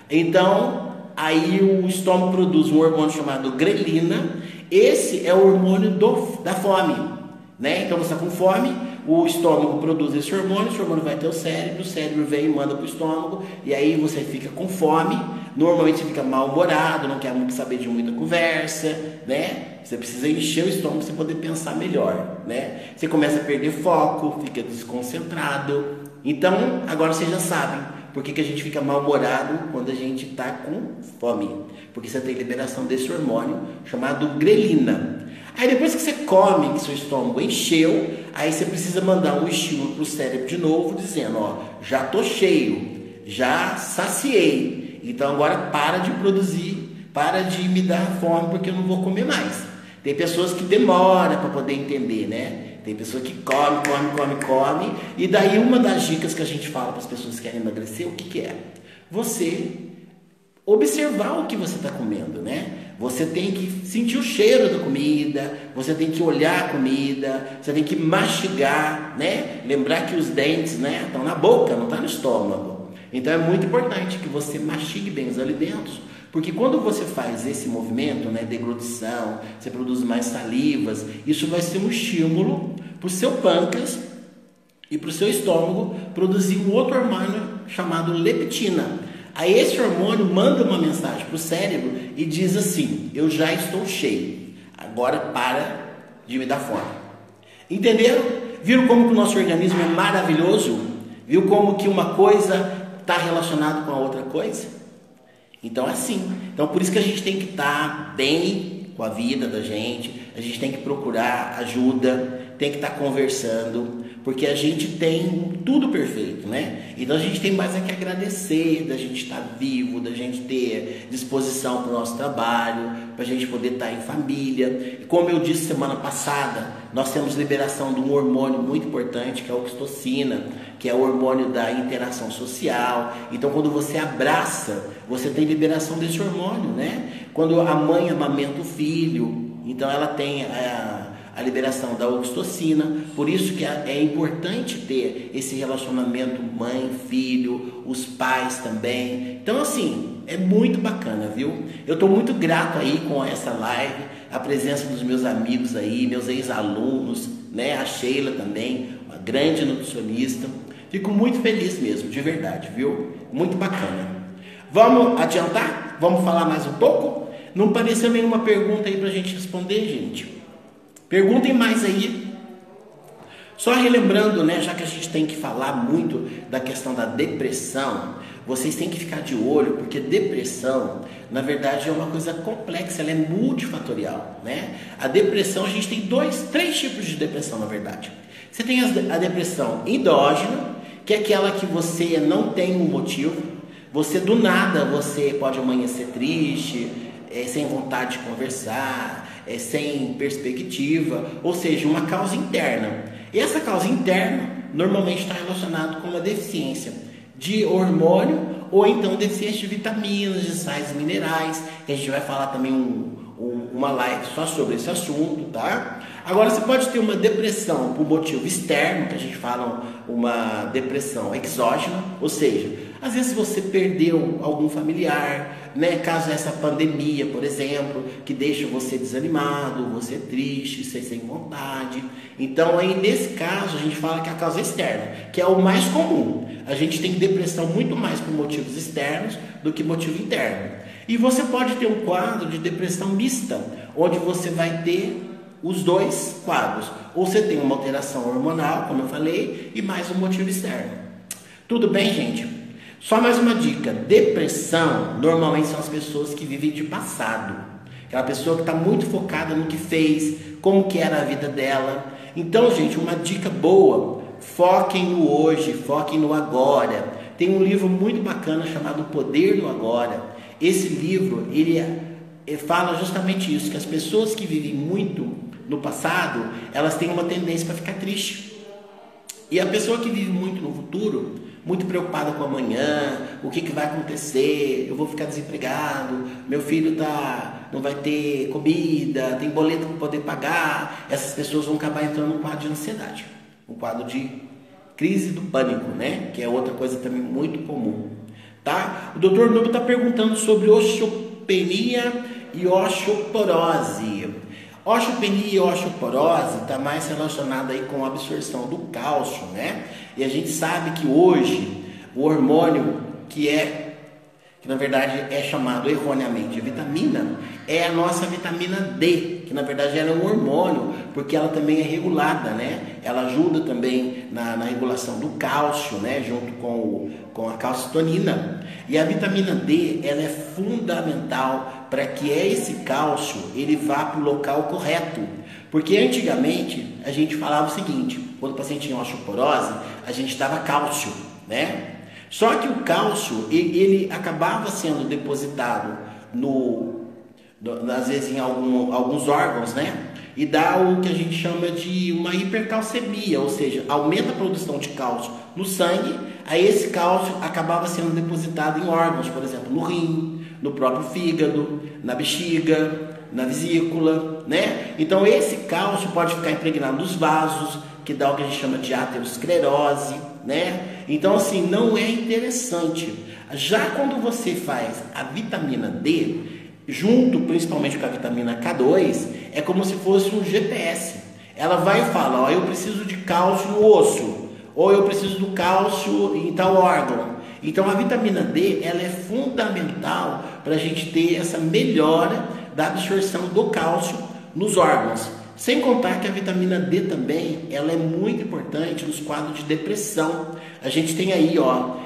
Então, aí o estômago produz um hormônio chamado grelina. Esse é o hormônio da fome, né? Então, você está com fome, o estômago produz esse hormônio vai até o cérebro vem e manda para o estômago, e aí você fica com fome. Normalmente você fica mal-humorado, não quer muito saber de muita conversa, né? Você precisa encher o estômago para você poder pensar melhor, né? Você começa a perder foco, fica desconcentrado. Então, agora vocês já sabem por que a gente fica mal-humorado quando a gente está com fome. Porque você tem liberação desse hormônio chamado grelina. Aí depois que você come, que seu estômago encheu, aí você precisa mandar um estímulo para o cérebro de novo, dizendo: ó, já estou cheio, já saciei, então agora para de produzir, para de me dar fome porque eu não vou comer mais. Tem pessoas que demoram para poder entender, né? Tem pessoa que come, e daí uma das dicas que a gente fala para as pessoas que querem emagrecer, o que é? Você observar o que você está comendo, né? Você tem que sentir o cheiro da comida, você tem que olhar a comida, você tem que mastigar, né? Lembrar que os dentes, né, estão na boca, não estão no estômago. Então é muito importante que você mastigue bem os alimentos, porque quando você faz esse movimento, né, deglutição, você produz mais salivas, isso vai ser um estímulo para o seu pâncreas e para o seu estômago produzir um outro hormônio chamado leptina. Aí esse hormônio manda uma mensagem para o cérebro e diz assim: eu já estou cheio, agora para de me dar fome. Entenderam? Viram como que o nosso organismo é maravilhoso? Viu como que uma coisa está relacionada com a outra coisa? Então é assim. Então por isso que a gente tem que estar bem com a vida da gente, a gente tem que procurar ajuda, tem que estar conversando, porque a gente tem tudo perfeito, né? Então a gente tem mais é que agradecer da gente estar vivo, da gente ter disposição para o nosso trabalho, para a gente poder estar em família. E como eu disse semana passada, nós temos liberação de um hormônio muito importante, que é a oxitocina, que é o hormônio da interação social. Então quando você abraça, você tem liberação desse hormônio, né? Quando a mãe amamenta o filho, então ela tem a liberação da oxitocina. Por isso que é importante ter esse relacionamento mãe-filho, os pais também. Então assim, é muito bacana, viu? Eu estou muito grato aí com essa live, a presença dos meus amigos aí, meus ex-alunos, né? A Sheila também, uma grande nutricionista. Fico muito feliz mesmo, de verdade, viu? Muito bacana. Vamos adiantar? Vamos falar mais um pouco? Não apareceu nenhuma pergunta aí pra gente responder, gente. Perguntem mais aí. Só relembrando, né, já que a gente tem que falar muito da questão da depressão, vocês têm que ficar de olho, porque depressão, na verdade, é uma coisa complexa, ela é multifatorial, né? A depressão, a gente tem três tipos de depressão, na verdade. Você tem a depressão endógena, que é aquela que você não tem um motivo, você do nada, você pode amanhecer triste, sem vontade de conversar, sem perspectiva, ou seja, uma causa interna. E essa causa interna normalmente está relacionada com uma deficiência de hormônio ou então deficiência de vitaminas, de sais minerais, que a gente vai falar também uma live só sobre esse assunto, tá? Agora você pode ter uma depressão por motivo externo, que a gente fala uma depressão exógena, ou seja, às vezes você perdeu algum familiar, né? Caso essa pandemia, por exemplo, que deixa você desanimado, você triste, você sem vontade. Então aí nesse caso a gente fala que é a causa externa, que é o mais comum. A gente tem depressão muito mais por motivos externos do que motivo interno. E você pode ter um quadro de depressão mista, onde você vai ter os dois quadros. Ou você tem uma alteração hormonal, como eu falei, e mais um motivo externo. Tudo bem, gente? Só mais uma dica. Depressão, normalmente são as pessoas que vivem de passado. Aquela pessoa que está muito focada no que fez, como que era a vida dela. Então, gente, uma dica boa. Foquem no hoje, foquem no agora. Tem um livro muito bacana chamado O Poder do Agora. Esse livro, ele fala justamente isso, que as pessoas que vivem muito no passado, elas têm uma tendência para ficar triste. E a pessoa que vive muito no futuro, muito preocupada com amanhã, o que vai acontecer, eu vou ficar desempregado, meu filho não vai ter comida, tem boleto para poder pagar, essas pessoas vão acabar entrando num quadro de ansiedade, um quadro de crise do pânico, né? Que é outra coisa também muito comum. Tá? O Dr. Nubio está perguntando sobre osteopenia e osteoporose. Osteopenia e osteoporose está mais relacionada aí com a absorção do cálcio, né? E a gente sabe que hoje o hormônio que na verdade é chamado erroneamente de vitamina, é a nossa vitamina D, que na verdade ela é um hormônio, porque ela também é regulada, né? Ela ajuda também na regulação do cálcio, né? Junto com a calcitonina. E a vitamina D, ela é fundamental para que esse cálcio ele vá para o local correto. Porque antigamente a gente falava o seguinte, quando o paciente tinha osteoporose, a gente dava cálcio, né? Só que o cálcio, ele acabava sendo depositado às vezes em alguns órgãos, né? E dá o que a gente chama de uma hipercalcemia, ou seja, aumenta a produção de cálcio no sangue, aí esse cálcio acabava sendo depositado em órgãos, por exemplo, no rim, no próprio fígado, na bexiga, na vesícula, né? Então esse cálcio pode ficar impregnado nos vasos, que dá o que a gente chama de aterosclerose, né? Então assim, não é interessante. Já quando você faz a vitamina D, junto principalmente com a vitamina K2, é como se fosse um GPS. Ela vai e fala, ó, eu preciso de cálcio no osso, ou eu preciso do cálcio em tal órgão. Então a vitamina D, ela é fundamental para a gente ter essa melhora da absorção do cálcio nos órgãos. Sem contar que a vitamina D também, ela é muito importante nos quadros de depressão. A gente tem aí, ó,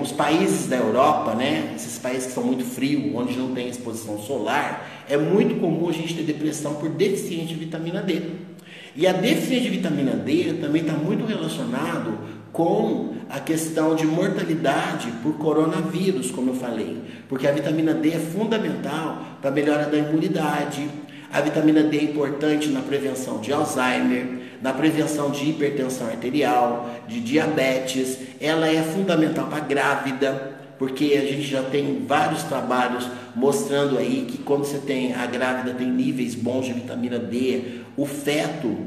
os países da Europa, né? Esses países que são muito frios, onde não tem exposição solar, é muito comum a gente ter depressão por deficiência de vitamina D. E a deficiência de vitamina D também está muito relacionado com a questão de mortalidade por coronavírus, como eu falei. Porque a vitamina D é fundamental para a melhora da imunidade. A vitamina D é importante na prevenção de Alzheimer, na prevenção de hipertensão arterial, de diabetes. Ela é fundamental para a grávida, porque a gente já tem vários trabalhos mostrando aí que quando a grávida tem níveis bons de vitamina D, o feto,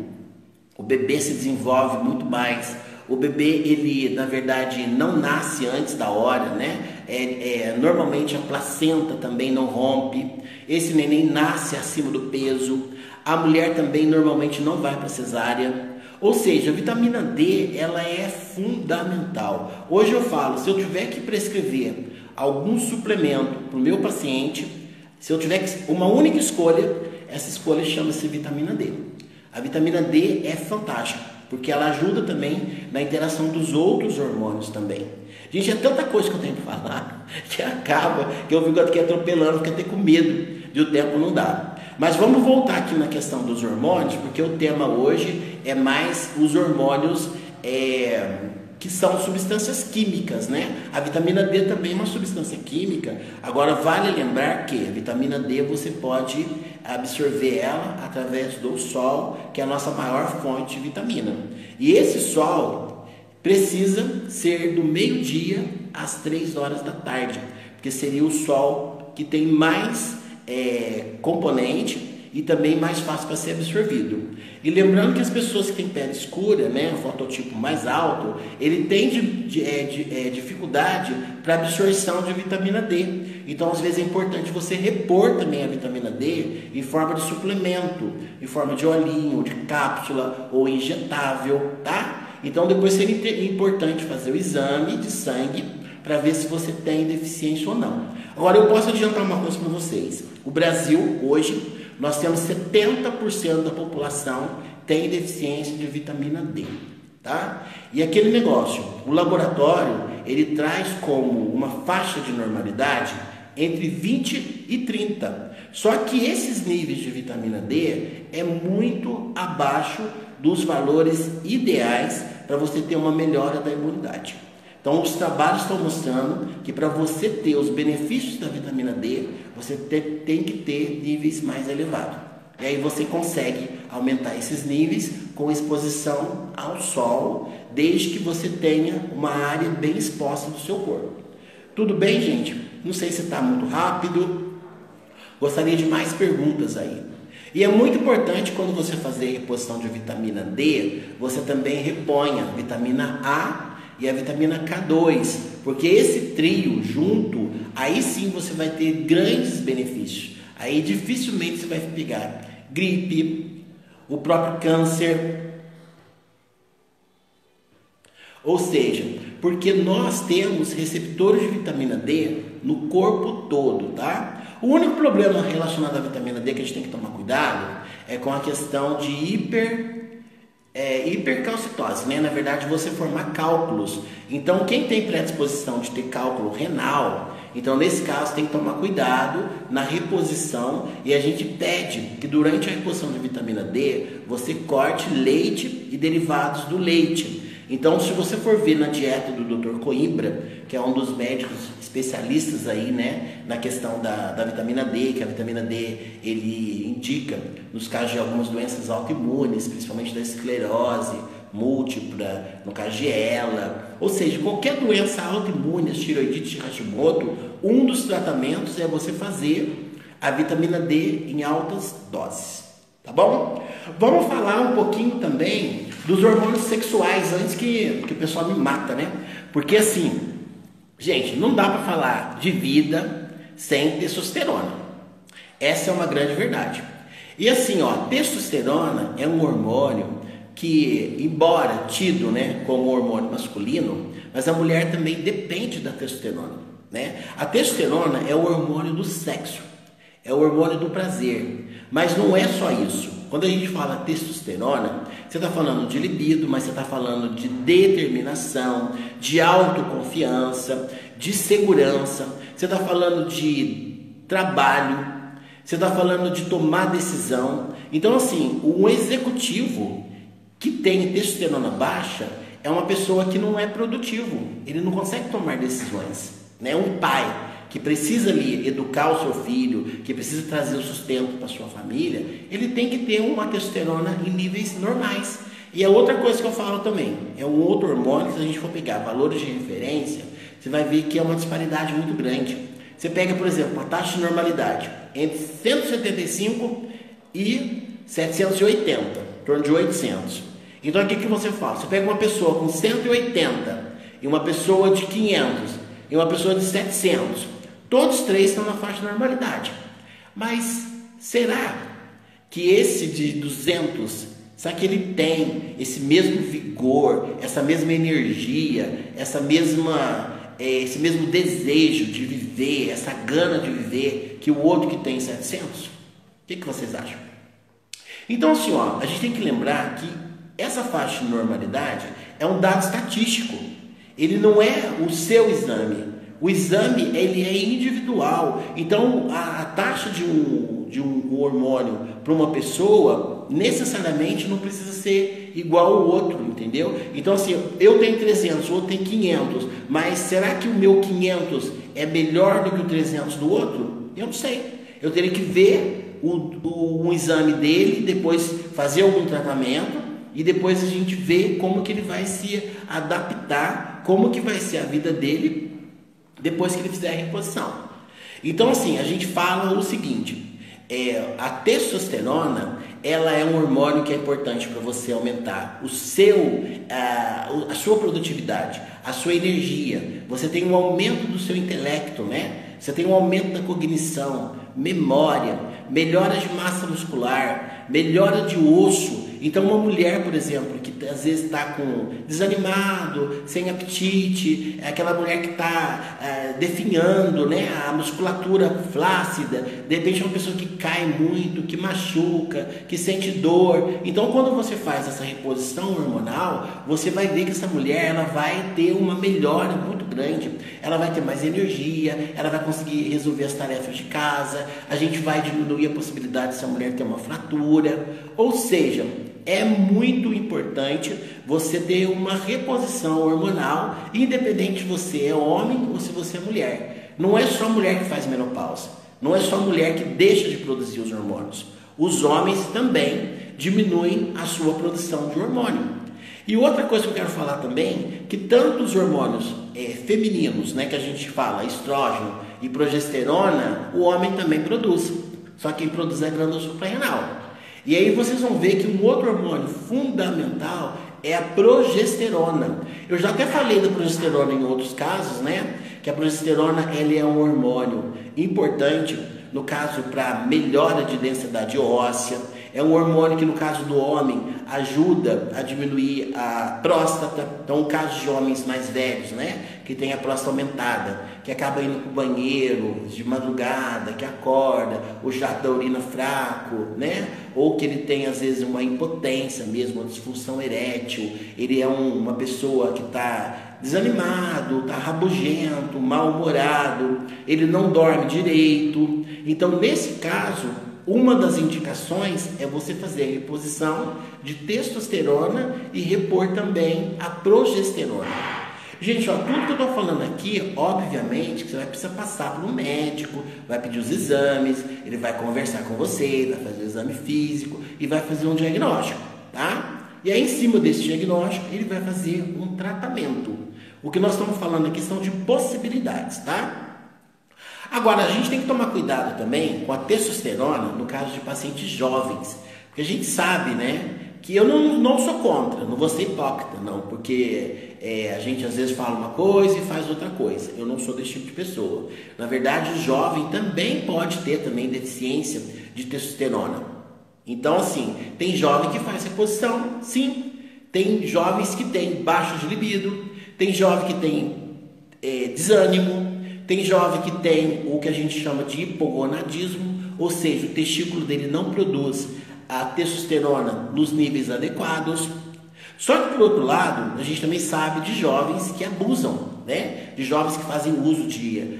o bebê se desenvolve muito mais. O bebê, ele na verdade não nasce antes da hora, né? Normalmente a placenta também não rompe. Esse neném nasce acima do peso. A mulher também normalmente não vai para cesárea. Ou seja, a vitamina D, ela é fundamental. Hoje eu falo, se eu tiver que prescrever algum suplemento para o meu paciente, se eu tiver uma única escolha, essa escolha chama-se vitamina D. A vitamina D é fantástica, porque ela ajuda também na interação dos outros hormônios também. Gente, é tanta coisa que eu tenho que falar, que acaba, que eu fico aqui atropelando, fico até com medo, e o tempo não dá. Mas vamos voltar aqui na questão dos hormônios, porque o tema hoje é mais os hormônios que são substâncias químicas, né? A vitamina D também é uma substância química. Agora, vale lembrar que a vitamina D você pode absorver ela através do sol, que é a nossa maior fonte de vitamina. E esse sol precisa ser do meio-dia às 3 horas da tarde, porque seria o sol que tem mais componente e também mais fácil para ser absorvido. E lembrando que as pessoas que têm pele escura, né, o fototipo mais alto, ele tem dificuldade para absorção de vitamina D. Então, às vezes é importante você repor também a vitamina D em forma de suplemento, em forma de olhinho, de cápsula ou injetável, tá? Então, depois seria importante fazer o exame de sangue para ver se você tem deficiência ou não. Agora, eu posso adiantar uma coisa para vocês. O Brasil, hoje, nós temos 70% da população tem deficiência de vitamina D, tá? E aquele negócio, o laboratório, ele traz como uma faixa de normalidade entre 20 e 30. Só que esses níveis de vitamina D é muito abaixo dos valores ideais para você ter uma melhora da imunidade. Então, os trabalhos estão mostrando que para você ter os benefícios da vitamina D, você tem que ter níveis mais elevados. E aí você consegue aumentar esses níveis com exposição ao sol, desde que você tenha uma área bem exposta do seu corpo. Tudo bem, gente? Não sei se está muito rápido. Gostaria de mais perguntas aí. E é muito importante quando você fazer reposição de vitamina D, você também reponha vitamina A e a vitamina K2, porque esse trio junto, aí sim você vai ter grandes benefícios. Aí dificilmente você vai pegar gripe, o próprio câncer. Ou seja, porque nós temos receptores de vitamina D no corpo todo, tá? O único problema relacionado à vitamina D que a gente tem que tomar cuidado é com a questão de hipercalcitose, né? Na verdade, você formar cálculos. Então, quem tem predisposição de ter cálculo renal, então nesse caso tem que tomar cuidado na reposição, e a gente pede que durante a reposição de vitamina D, você corte leite e derivados do leite. Então, se você for ver na dieta do Dr. Coimbra, que é um dos médicos especialistas aí, né, na questão da vitamina D, que a vitamina D ele indica nos casos de algumas doenças autoimunes, principalmente da esclerose múltipla, no caso de ELA, ou seja, qualquer doença autoimune, tireoidite de Hashimoto, um dos tratamentos é você fazer a vitamina D em altas doses, tá bom? Vamos falar um pouquinho também dos hormônios sexuais, antes que o pessoal me mata, né? Porque assim, gente, não dá para falar de vida sem testosterona. Essa é uma grande verdade. E assim, ó, testosterona é um hormônio que, embora tido, né, como hormônio masculino, mas a mulher também depende da testosterona, né? A testosterona é o hormônio do sexo, é o hormônio do prazer, mas não é só isso. Quando a gente fala testosterona, você está falando de libido, mas você está falando de determinação, de autoconfiança, de segurança, você está falando de trabalho, você está falando de tomar decisão. Então, assim, um executivo que tem testosterona baixa é uma pessoa que não é produtivo, ele não consegue tomar decisões, né? Um pai que precisa ali educar o seu filho, que precisa trazer o sustento para sua família, ele tem que ter uma testosterona em níveis normais. E a outra coisa que eu falo também, é um outro hormônio, se a gente for pegar valores de referência, você vai ver que é uma disparidade muito grande. Você pega, por exemplo, a taxa de normalidade entre 175 e 780, em torno de 800. Então, o que você faz? Você pega uma pessoa com 180 e uma pessoa de 500 e uma pessoa de 700. Todos três estão na faixa de normalidade. Mas será que esse de 200 Será que ele tem esse mesmo vigor, essa mesma energia, esse mesmo desejo de viver, essa gana de viver que o outro que tem 700? O que vocês acham? Então assim, a gente tem que lembrar que essa faixa de normalidade é um dado estatístico. Ele não é o seu exame. O exame, ele é individual. Então a taxa de um hormônio para uma pessoa necessariamente não precisa ser igual ao outro, entendeu? Então assim, eu tenho 300, o outro tem 500, mas será que o meu 500 é melhor do que o 300 do outro? Eu não sei. Eu teria que ver um exame dele, depois fazer algum tratamento e depois a gente vê como que ele vai se adaptar, como que vai ser a vida dele depois que ele fizer a reposição. Então assim, a gente fala o seguinte, a testosterona, ela é um hormônio que é importante para você aumentar a sua produtividade, a sua energia. Você tem um aumento do seu intelecto, né? Você tem um aumento da cognição, memória, melhora de massa muscular, melhora de osso. Então uma mulher, por exemplo, que às vezes está desanimado, sem apetite, é aquela mulher que está definhando, né, a musculatura flácida, de repente é uma pessoa que cai muito, que machuca, que sente dor. Então quando você faz essa reposição hormonal, você vai ver que essa mulher ela vai ter uma melhora muito grande, ela vai ter mais energia, ela vai conseguir resolver as tarefas de casa, a gente vai diminuir a possibilidade dessa mulher ter uma fratura. Ou seja, é muito importante você ter uma reposição hormonal, independente se você é homem ou se você é mulher. Não é só mulher que faz menopausa, não é só mulher que deixa de produzir os hormônios. Os homens também diminuem a sua produção de hormônio. E outra coisa que eu quero falar também, que tanto os hormônios femininos, né, que a gente fala, estrógeno e progesterona, o homem também produz. Só que quem produz é a glândula suprarrenal. E aí vocês vão ver que um outro hormônio fundamental é a progesterona. Eu já até falei da progesterona em outros casos, né? Que a progesterona ela é um hormônio importante, no caso para melhora de densidade óssea. É um hormônio que no caso do homem ajuda a diminuir a próstata. Então, o caso de homens mais velhos, né, que tem a próstata aumentada, que acaba indo para o banheiro de madrugada, que acorda, o jato da urina fraco, né, ou que ele tem às vezes uma impotência mesmo, uma disfunção erétil, ele é uma pessoa que está desanimado, está rabugento, mal-humorado, ele não dorme direito. Então, nesse caso, uma das indicações é você fazer a reposição de testosterona e repor também a progesterona. Gente, tudo que eu estou falando aqui, obviamente, que você vai precisar passar por um médico, vai pedir os exames, ele vai conversar com você, vai fazer o exame físico e vai fazer um diagnóstico, tá? E aí, em cima desse diagnóstico, ele vai fazer um tratamento. O que nós estamos falando aqui são de possibilidades, tá? Agora, a gente tem que tomar cuidado também com a testosterona no caso de pacientes jovens, porque a gente sabe, né, que eu não sou contra, não vou ser hipócrita, não, porque a gente às vezes fala uma coisa e faz outra coisa. Eu não sou desse tipo de pessoa. Na verdade, o jovem também pode ter também deficiência de testosterona. Então, assim, tem jovem que faz reposição, sim. Tem jovens que têm baixo de libido, tem jovem que tem desânimo, tem jovem que tem o que a gente chama de hipogonadismo, ou seja, o testículo dele não produz a testosterona nos níveis adequados. Só que, por outro lado, a gente também sabe de jovens que abusam, né? De jovens que fazem uso de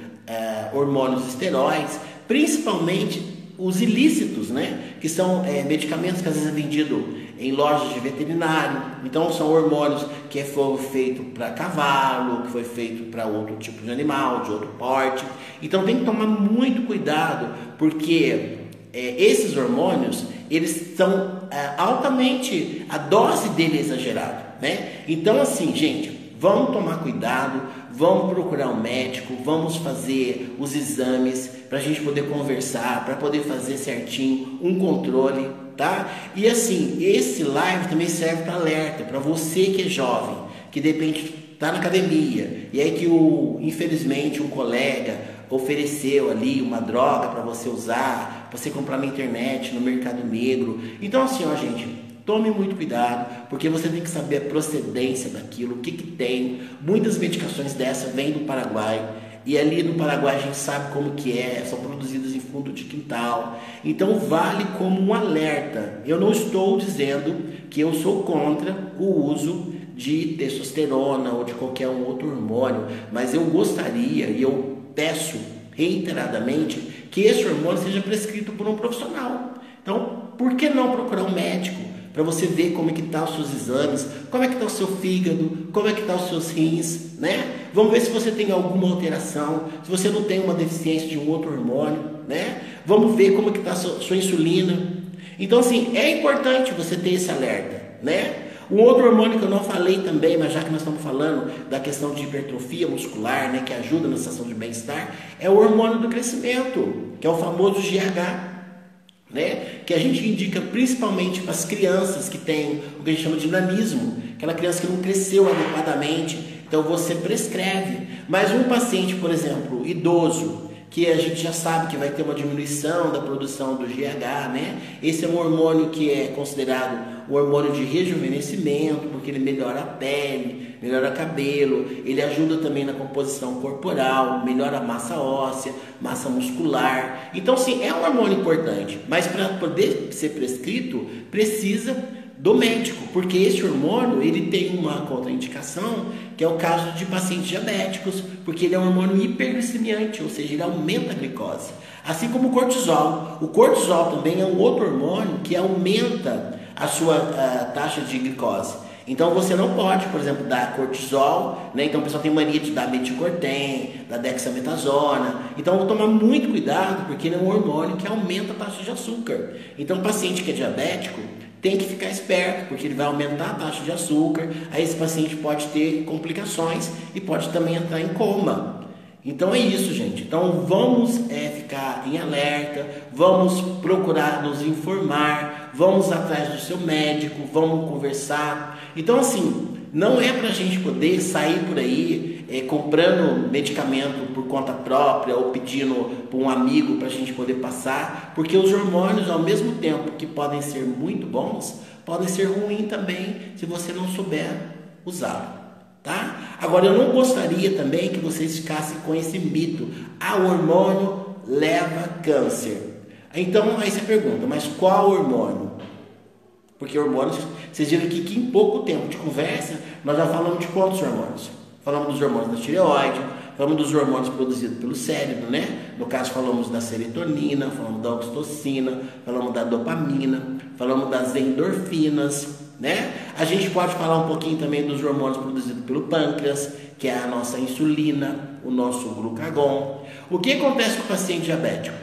hormônios esteroides, principalmente os ilícitos, né? Que são medicamentos que às vezes é vendido em lojas de veterinário. Então são hormônios que foram feitos para cavalo, que foi feito para outro tipo de animal, de outro porte. Então tem que tomar muito cuidado, porque esses hormônios, eles são altamente, a dose dele é exagerada, né? Então assim, gente, vamos tomar cuidado, vamos procurar um médico, vamos fazer os exames para a gente poder conversar, para poder fazer certinho um controle, tá? E assim, esse live também serve para alerta, para você que é jovem, que de repente está na academia, e aí que infelizmente um colega ofereceu ali uma droga para você usar, para você comprar na internet, no mercado negro. Então assim, ó, gente, Tome muito cuidado, porque você tem que saber a procedência daquilo, o que tem. Muitas medicações dessa vêm do Paraguai, e ali no Paraguai a gente sabe como que é, são produzidas em fundo de quintal. Então vale como um alerta. Eu não estou dizendo que eu sou contra o uso de testosterona ou de qualquer um outro hormônio, mas eu gostaria e eu peço reiteradamente que esse hormônio seja prescrito por um profissional. Então, por que não procurar um médico? Para você ver como é que estão os seus exames, como é que está o seu fígado, como é que estão os seus rins, né? Vamos ver se você tem alguma alteração, se você não tem uma deficiência de um outro hormônio, né? Vamos ver como é que está a sua insulina. Então, assim, é importante você ter esse alerta, né? Um outro hormônio que eu não falei também, mas já que nós estamos falando da questão de hipertrofia muscular, né, que ajuda na sensação de bem-estar, é o hormônio do crescimento, que é o famoso GH. Né? Que a gente indica principalmente para as crianças que têm o que a gente chama de nanismo, aquela criança que não cresceu adequadamente, então você prescreve. Mas um paciente, por exemplo, idoso, que a gente já sabe que vai ter uma diminuição da produção do GH, né? Esse é um hormônio que é considerado o hormônio de rejuvenescimento, porque ele melhora a pele, melhora o cabelo, ele ajuda também na composição corporal, melhora a massa óssea, massa muscular. Então, sim, é um hormônio importante, mas para poder ser prescrito, precisa do médico, porque esse hormônio ele tem uma contraindicação, que é o caso de pacientes diabéticos, porque ele é um hormônio hiperglicemiante, ou seja, ele aumenta a glicose. Assim como o cortisol. O cortisol também é um outro hormônio que aumenta a sua taxa de glicose. Então você não pode, por exemplo, dar cortisol, né? Então o pessoal tem mania de dar meticortem, dar dexametasona. Então vou tomar muito cuidado, porque ele é um hormônio que aumenta a taxa de açúcar. Então o paciente que é diabético tem que ficar esperto, porque ele vai aumentar a taxa de açúcar, aí esse paciente pode ter complicações e pode também entrar em coma. Então é isso, gente. Então vamos ficar em alerta, vamos procurar nos informar, vamos atrás do seu médico, vamos conversar. Então assim, não é para a gente poder sair por aí comprando medicamento por conta própria ou pedindo para um amigo para a gente poder passar, porque os hormônios, ao mesmo tempo que podem ser muito bons, podem ser ruins também se você não souber usá-lo. Tá? Agora, eu não gostaria também que vocês ficassem com esse mito: o hormônio leva câncer. Então, aí você pergunta, mas qual hormônio? Porque hormônios, vocês viram aqui que em pouco tempo de conversa, nós já falamos de quantos hormônios? Falamos dos hormônios da tireoide, falamos dos hormônios produzidos pelo cérebro, né? No caso, falamos da serotonina, falamos da oxitocina, falamos da dopamina, falamos das endorfinas, né? A gente pode falar um pouquinho também dos hormônios produzidos pelo pâncreas, que é a nossa insulina, o nosso glucagon. O que acontece com o paciente diabético?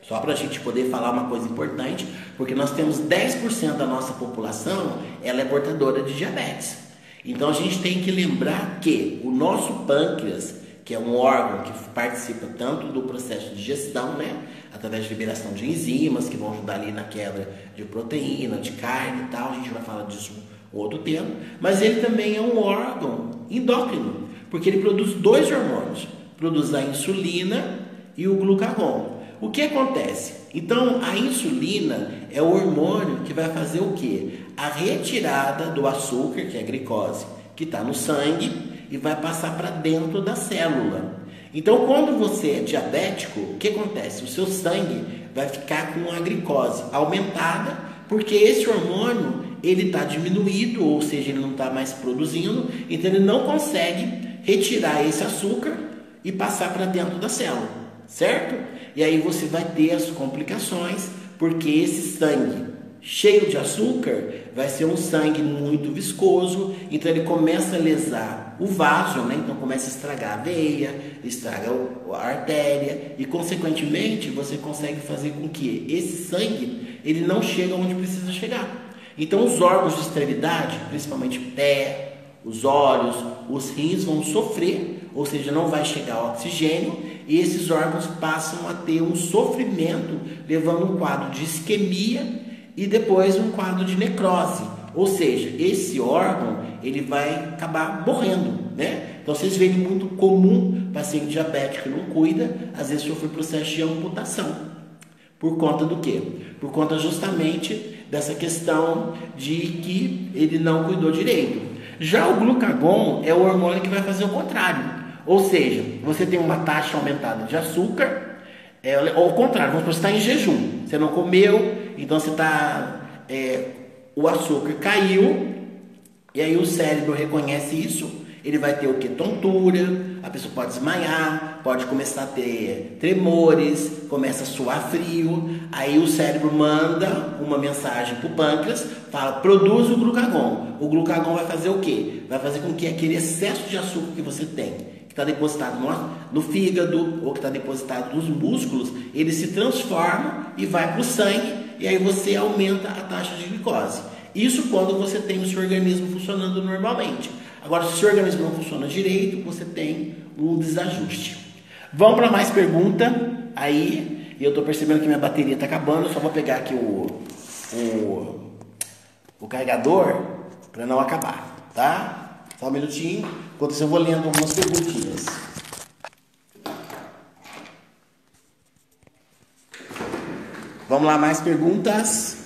Só para a gente poder falar uma coisa importante, porque nós temos 10% da nossa população, ela é portadora de diabetes. Então a gente tem que lembrar que o nosso pâncreas, que é um órgão que participa tanto do processo de digestão, né, através de liberação de enzimas que vão ajudar ali na quebra de proteína, de carne e tal, a gente vai falar disso um outro tempo, mas ele também é um órgão endócrino, porque ele produz dois hormônios, produz a insulina e o glucagon. O que acontece? Então a insulina é o hormônio que vai fazer o quê? A retirada do açúcar, que é a glicose, que está no sangue, e vai passar para dentro da célula. Então, quando você é diabético, o que acontece? O seu sangue vai ficar com a glicose aumentada, porque esse hormônio ele está diminuído, ou seja, ele não está mais produzindo, então ele não consegue retirar esse açúcar e passar para dentro da célula, certo? E aí você vai ter as complicações, porque esse sangue cheio de açúcar vai ser um sangue muito viscoso, então ele começa a lesar o vaso, né? Então começa a estragar a veia, estraga a artéria e consequentemente você consegue fazer com que esse sangue ele não chegue onde precisa chegar. Então os órgãos de extremidade, principalmente o pé, os olhos, os rins vão sofrer, ou seja, não vai chegar oxigênio e esses órgãos passam a ter um sofrimento, levando um quadro de isquemia e depois um quadro de necrose, ou seja, esse órgão ele vai acabar morrendo, né? Então vocês veem muito comum paciente diabético que não cuida, às vezes sofre processo de amputação. Por conta do quê? Por conta justamente dessa questão de que ele não cuidou direito. Já o glucagon é o hormônio que vai fazer o contrário. Ou seja, você tem uma taxa aumentada de açúcar, ou ao contrário, vamos supor que você está em jejum, você não comeu, então você está, o açúcar caiu, e aí o cérebro reconhece isso, ele vai ter o que? Tontura, a pessoa pode desmaiar, pode começar a ter tremores, começa a suar frio, aí o cérebro manda uma mensagem para o pâncreas, fala, produz o glucagon. O glucagon vai fazer o quê? Vai fazer com que aquele excesso de açúcar que você tem, que está depositado no fígado, ou que está depositado nos músculos, ele se transforma e vai para o sangue, e aí você aumenta a taxa de glicose. Isso quando você tem o seu organismo funcionando normalmente. Agora, se o seu organismo não funciona direito, você tem um desajuste. Vamos para mais pergunta. Aí, eu estou percebendo que minha bateria está acabando. Eu só vou pegar aqui o carregador para não acabar, tá? Só um minutinho. Enquanto isso, eu vou lendo algumas perguntinhas. Vamos lá, mais perguntas.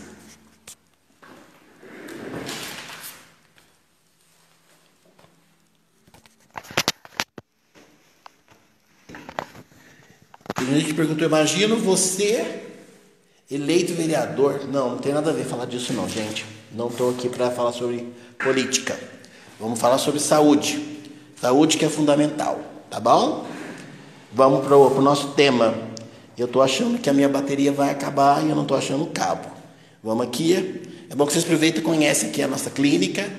Tem gente que perguntou, imagino você eleito vereador. Não tem nada a ver falar disso não, gente. Não estou aqui para falar sobre política. Vamos falar sobre saúde. Saúde que é fundamental, tá bom? Vamos para o nosso tema. Eu estou achando que a minha bateria vai acabar e eu não estou achando o cabo. Vamos aqui. É bom que vocês aproveitem e conhecem aqui a nossa clínica,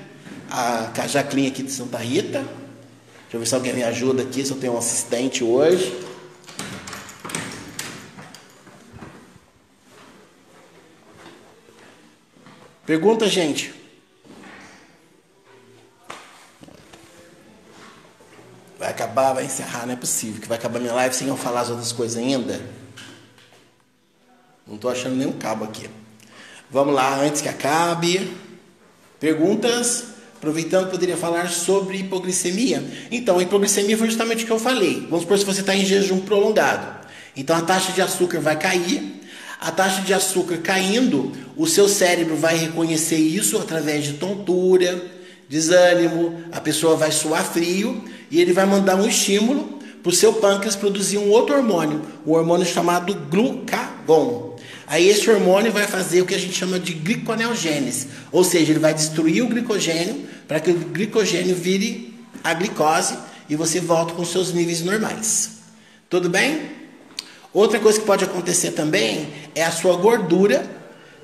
a Cajaclin aqui de Santa Rita. Deixa eu ver se alguém me ajuda aqui, se eu tenho um assistente hoje. Pergunta, gente. Vai acabar, vai encerrar, não é possível que vai acabar minha live sem eu falar as outras coisas ainda. Não estou achando nenhum cabo aqui. Vamos lá, antes que acabe. Perguntas? Aproveitando, poderia falar sobre hipoglicemia. Então, a hipoglicemia foi justamente o que eu falei. Vamos supor se você está em jejum prolongado. Então, a taxa de açúcar vai cair. A taxa de açúcar caindo, o seu cérebro vai reconhecer isso através de tontura, desânimo, a pessoa vai suar frio e ele vai mandar um estímulo para o seu pâncreas produzir um outro hormônio, um hormônio chamado glucagon. Aí esse hormônio vai fazer o que a gente chama de gliconeogênese, ou seja, ele vai destruir o glicogênio para que o glicogênio vire a glicose e você volta com seus níveis normais. Tudo bem? Outra coisa que pode acontecer também é a sua gordura,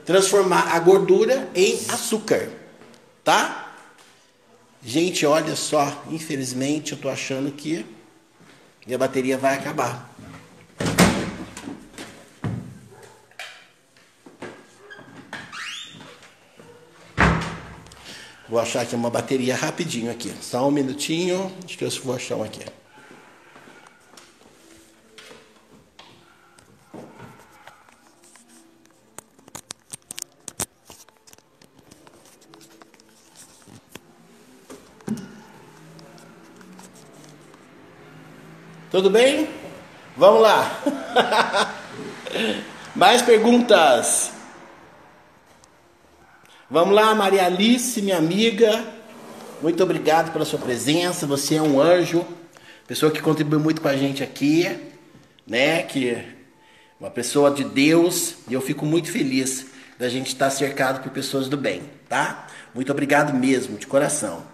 transformar a gordura em açúcar, tá? Gente, olha só, infelizmente eu tô achando que minha bateria vai acabar. Vou achar aqui uma bateria rapidinho aqui, só um minutinho, acho que eu vou achar uma aqui. Tudo bem? Vamos lá. Mais perguntas? Vamos lá, Maria Alice, minha amiga. Muito obrigado pela sua presença. Você é um anjo. Pessoa que contribui muito com a gente aqui, né? Que é uma pessoa de Deus. E eu fico muito feliz da gente estar cercado por pessoas do bem, tá? Muito obrigado mesmo, de coração.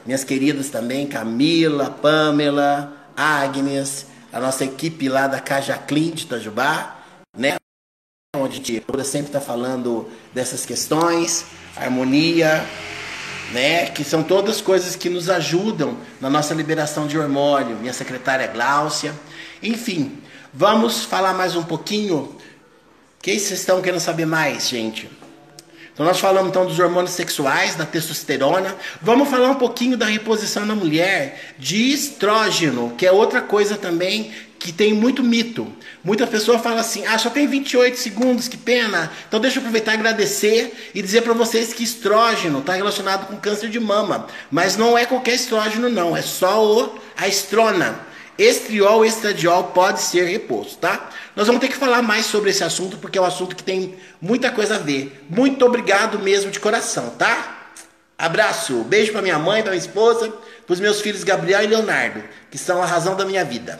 Minhas queridas também, Camila, Pamela, Agnes, a nossa equipe lá da Cajaclin de Itajubá, né? Onde a gente sempre está falando dessas questões, harmonia, né? Que são todas coisas que nos ajudam na nossa liberação de hormônio. Minha secretária Gláucia. Enfim, vamos falar mais um pouquinho. O que vocês estão querendo saber mais, gente? Então nós falamos então dos hormônios sexuais, da testosterona. Vamos falar um pouquinho da reposição na mulher de estrógeno, que é outra coisa também que tem muito mito. Muita pessoa fala assim, só tem 28 segundos, que pena. Então deixa eu aproveitar e agradecer e dizer para vocês que estrógeno está relacionado com câncer de mama. Mas não é qualquer estrógeno não, é só a estrona. estriol e estradiol pode ser reposto, tá? Nós vamos ter que falar mais sobre esse assunto, porque é um assunto que tem muita coisa a ver. Muito obrigado mesmo de coração, tá? Abraço, beijo para minha mãe, para minha esposa, para os meus filhos Gabriel e Leonardo, que são a razão da minha vida.